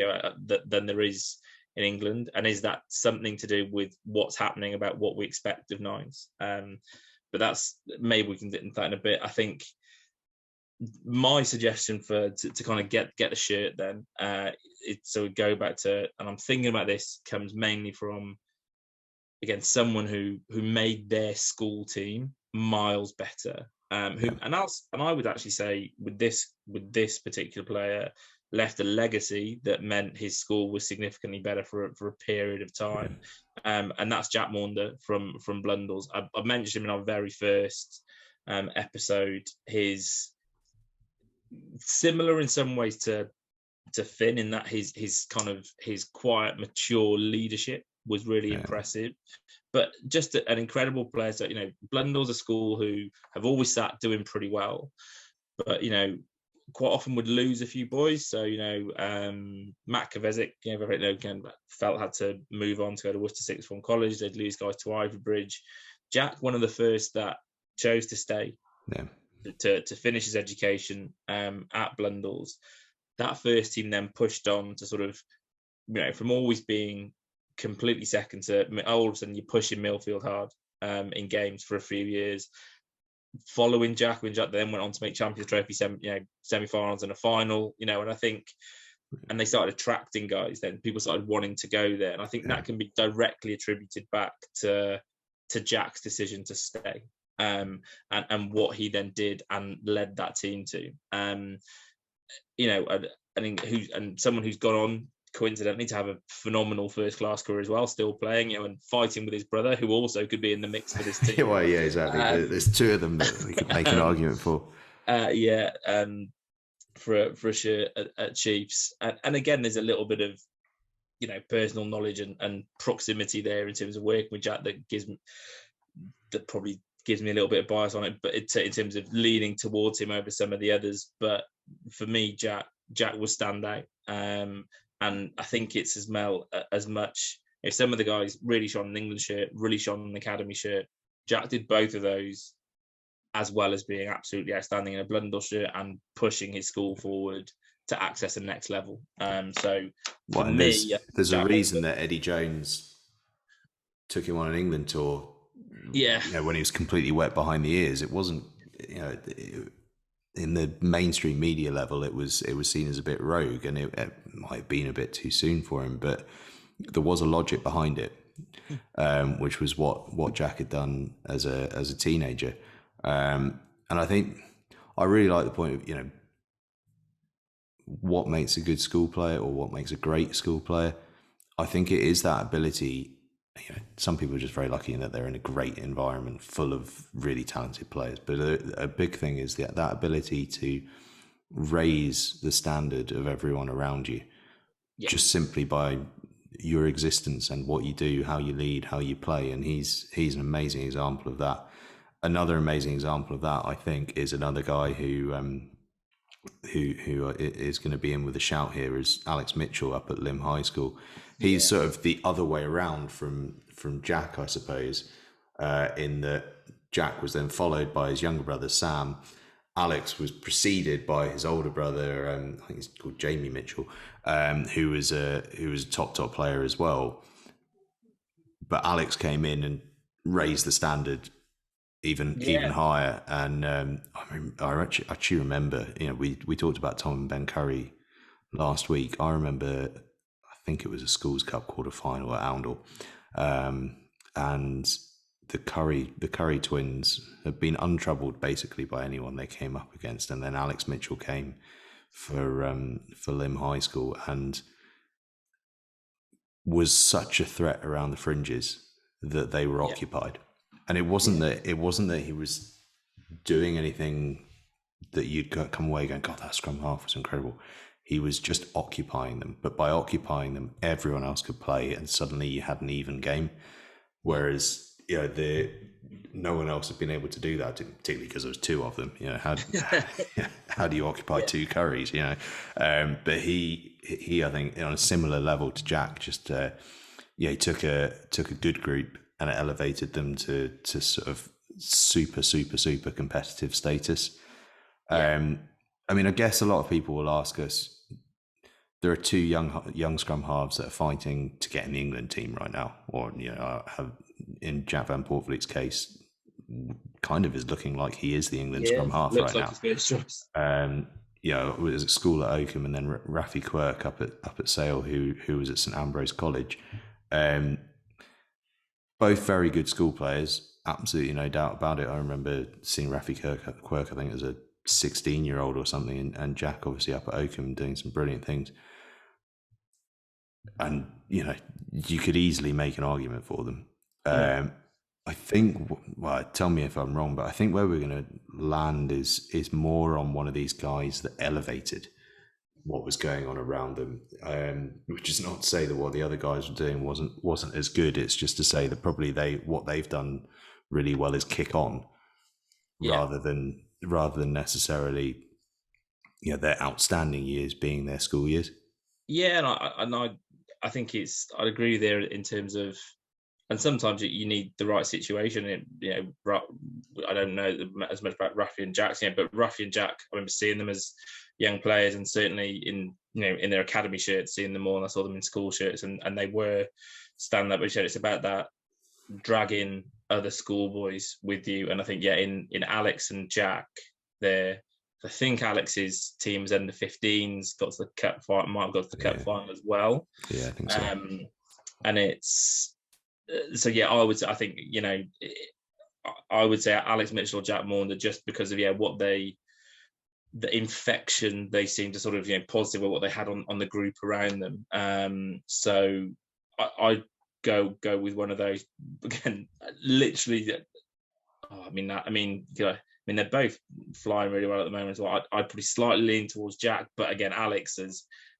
than there is in England. And is that something to do with what's happening about what we expect of nines? But that's, maybe we can get into that in a bit. I think my suggestion to kind of get the shirt then, so we go back to, and I'm thinking about this, comes mainly from, again, someone who made their school team miles better, and I would actually say with this particular player, left a legacy that meant his school was significantly better for a period of time, and that's Jack Maunder from Blundell's. I mentioned him in our very first episode. His similar in some ways to Finn, in that his kind of his quiet, mature leadership was really impressive, but just an incredible player. So Blundell's a school who have always sat doing pretty well, but quite often would lose a few boys. So Matt Kovacic, felt had to move on to go to Worcester Sixth Form College. They'd lose guys to Ivy Bridge. Jack, one of the first that chose to stay. To finish his education at Blundell's. That first team then pushed on to sort of, from always being completely second to all of a sudden you're pushing Millfield hard in games for a few years. Following Jack, when Jack then went on to make Champions Trophy semi-finals and a final, and I think and they started attracting guys. Then people started wanting to go there, and I think that can be directly attributed back to Jack's decision to stay, and what he then did and led that team to. You know, I think someone who's gone on coincidentally to have a phenomenal first-class career as well, still playing, you know, and fighting with his brother, who also could be in the mix for this team. Well, yeah, exactly. There's two of them that we could make an argument for. For sure at Chiefs, and again, there's a little bit of, you know, personal knowledge and proximity there in terms of working with Jack that probably gives me a little bit of bias on it, but in terms of leaning towards him over some of the others. But for me, Jack will stand out, and I think it's as much. If some of the guys really shone an England shirt, really shone an academy shirt, Jack did both of those, as well as being absolutely outstanding in a Blundell shirt and pushing his school forward to access the next level. So for me, there's a reason that Eddie Jones took him on an England tour. Yeah, you know, when he was completely wet behind the ears. It wasn't, you know, in the mainstream media level, it was seen as a bit rogue, and it might have been a bit too soon for him. But there was a logic behind it, which was what Jack had done as a teenager. And I think I really like the point of, you know, what makes a good school player or what makes a great school player. I think it is that ability. You know, some people are just very lucky in that they're in a great environment full of really talented players. But a big thing is that ability to raise the standard of everyone around you, just simply by your existence and what you do, how you lead, how you play. And he's an amazing example of that. Another amazing example of that, I think, is another guy who is going to be in with a shout here, is Alex Mitchell up at Lim High School. He's sort of the other way around from Jack, I suppose, in that Jack was then followed by his younger brother Sam. Alex was preceded by his older brother, I think he's called Jamie Mitchell, who was a top player as well. But Alex came in and raised the standard even higher. And I actually remember, you know, we talked about Tom and Ben Curry last week. I remember, I think it was a Schools Cup quarter-final at Oundle, and the Curry twins had been untroubled basically by anyone they came up against, and then Alex Mitchell came for Lim High School and was such a threat around the fringes that they were occupied. And it wasn't that he was doing anything that you'd come away going, God, that scrum half was incredible. He was just occupying them. But by occupying them, everyone else could play, and suddenly you had an even game. Whereas, you know, no one else had been able to do that, particularly because there was two of them. You know, how do you occupy two Curries? You know, but he I think on a similar level to Jack, just he took a good group and it elevated them to sort of super competitive status. I mean, I guess a lot of people will ask us, there are two young scrum halves that are fighting to get in the England team right now, or, you know, have, in Jack Van Poortvliet's case, kind of is looking like he is the England scrum half right now. His first choice. You know, it was at school at Oakham, and then Rafi Quirk up at Sale, who was at St Ambrose College. Both very good school players, absolutely no doubt about it. I remember seeing Rafi Quirk, I think, as a 16-year-old or something, and Jack obviously up at Oakham doing some brilliant things. And, you know, you could easily make an argument for them. I think, well, tell me if I'm wrong, but I think where we're going to land is more on one of these guys that elevated what was going on around them, which is not to say that what the other guys were doing wasn't as good. It's just to say that probably what they've done really well is kick on, rather than necessarily, you know, their outstanding years being their school years. Yeah, and I think I'd agree there in terms of, and sometimes you need the right situation. And, you know, I don't know as much about Rafi and Jack, but Rafi and Jack, I remember seeing them as young players, and certainly in their academy shirts, seeing them all, and I saw them in school shirts, and they were stand up. It's about that dragging other schoolboys with you, and I think in Alex and Jack, they're I think Alex's team's under 15s, got to the cup final, might have got to the cup final as well. Yeah, I think so. And it's I think I would say Alex Mitchell or Jack Maunder, just because of the infection they seem to sort of positive with what they had on the group around them. So I go with one of those again. Literally, they're both flying really well at the moment as well. I'd probably slightly lean towards Jack, but again, Alex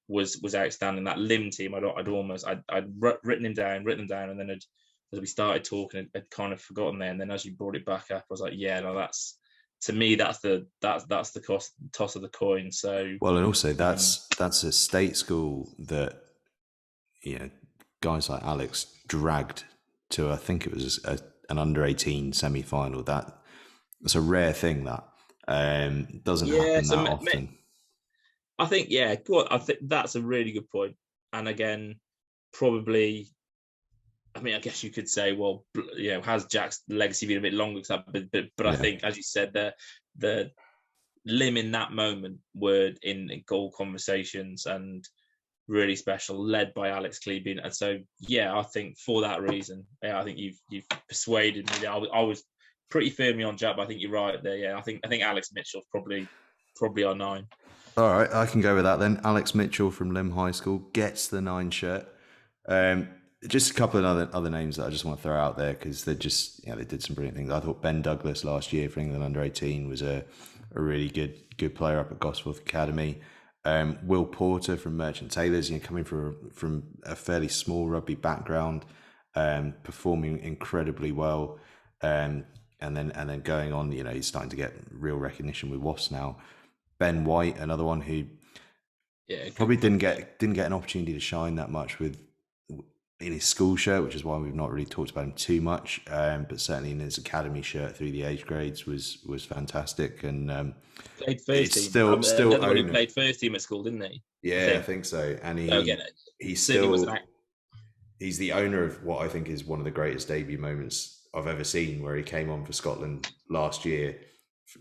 was outstanding. That Lim team, I'd written them down, and then as we started talking, I'd kind of forgotten there. And then as you brought it back up, I was like, yeah, no, that's, to me, that's the toss of the coin. So well, and also that's a state school that guys like Alex dragged to, I think it was an under-18 semi-final. That's a rare thing that doesn't happen that often. I think, I think that's a really good point. And again, probably, I guess you could say, well, has Jack's legacy been a bit longer? But I think, as you said, the Lim in that moment were in goal conversations and really special, led by Alex Kleebin. And so, I think for that reason, I think you've persuaded me. I was pretty firmly on Jack, but I think you're right there. Yeah, I think Alex Mitchell's probably our 9. All right, I can go with that then. Alex Mitchell from Lim High School gets the 9 shirt. Just a couple of other names that I just want to throw out there because they just they did some brilliant things. I thought Ben Douglas last year for England under 18 was a really good player up at Gosforth Academy. Will Porter from Merchant Taylors, coming from a fairly small rugby background, performing incredibly well, and then going on. He's starting to get real recognition with Wasps now. Ben White, another one who probably didn't get an opportunity to shine that much in his school shirt, which is why we've not really talked about him too much. But certainly in his academy shirt through the age grades was fantastic, and played first team. Still he played first team at school, didn't he? Yeah, I think so. And he's the owner of what I think is one of the greatest debut moments I've ever seen, where he came on for Scotland last year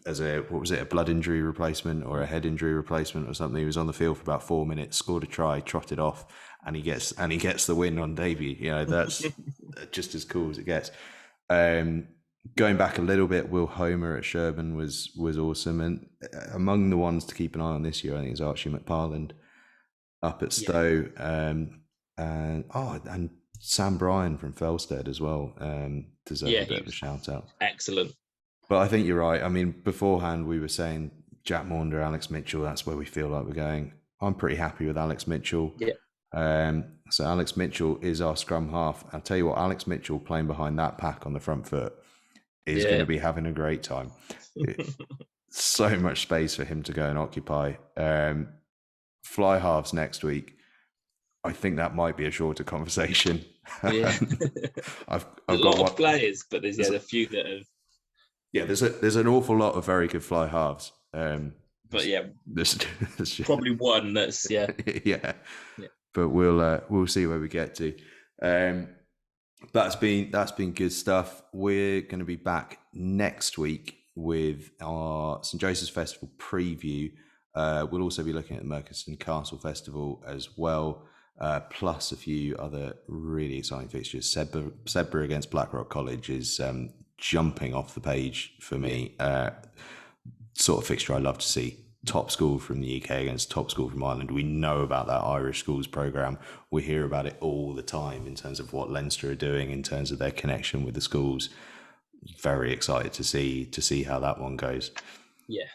as a blood injury replacement or a head injury replacement or something. He was on the field for about 4 minutes, scored a try, trotted off, and he gets the win on debut. That's just as cool as it gets. Going back a little bit, Will Homer at Sherburn was awesome, and among the ones to keep an eye on this year, I think is Archie McParland up at Stowe, and Sam Bryan from Felsted as well deserves a bit of a shout out. Excellent. But I think you're right. Beforehand we were saying Jack Maunder, Alex Mitchell, that's where we feel like we're going. I'm pretty happy with Alex Mitchell. Yeah. So Alex Mitchell is our scrum half. I'll tell you what, Alex Mitchell playing behind that pack on the front foot is going to be having a great time. So much space for him to go and occupy. Fly halves next week. I think that might be a shorter conversation. Yeah. I've a lot of players, but there's a few that have. Yeah, there's an awful lot of very good fly halves. But there's probably one that's yeah. But we'll see where we get to. That's been good stuff. We're going to be back next week with our St Joseph's Festival preview. We'll also be looking at the Murchison Castle Festival as well, plus a few other really exciting fixtures. Sedbergh against Blackrock College is jumping off the page for me. Sort of fixture I love to see. Top school from the UK against top school from Ireland. We know about that Irish schools programme. We hear about it all the time in terms of what Leinster are doing, in terms of their connection with the schools. Very excited to see how that one goes. Yeah,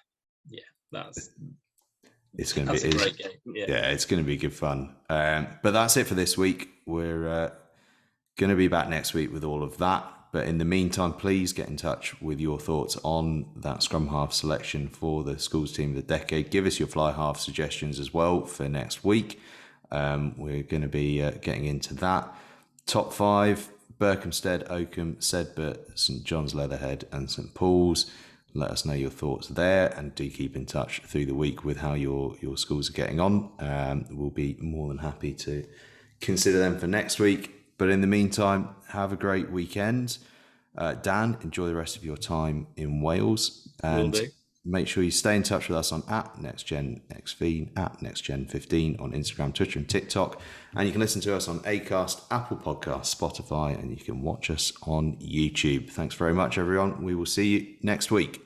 it's going to be a great game. Yeah, it's going to be good fun. But that's it for this week. We're going to be back next week with all of that. But in the meantime, please get in touch with your thoughts on that scrum half selection for the schools team of the decade. Give us your fly half suggestions as well for next week. We're going to be getting into that. Top 5, Berkhamsted, Oakham, Sedbergh, St John's Leatherhead and St Paul's. Let us know your thoughts there, and do keep in touch through the week with how your schools are getting on. We'll be more than happy to consider them for next week. But in the meantime, have a great weekend. Dan, enjoy the rest of your time in Wales. And Make sure you stay in touch with us on @NextGenXV, @NextGen15 on Instagram, Twitter, and TikTok. And you can listen to us on Acast, Apple Podcasts, Spotify, and you can watch us on YouTube. Thanks very much, everyone. We will see you next week.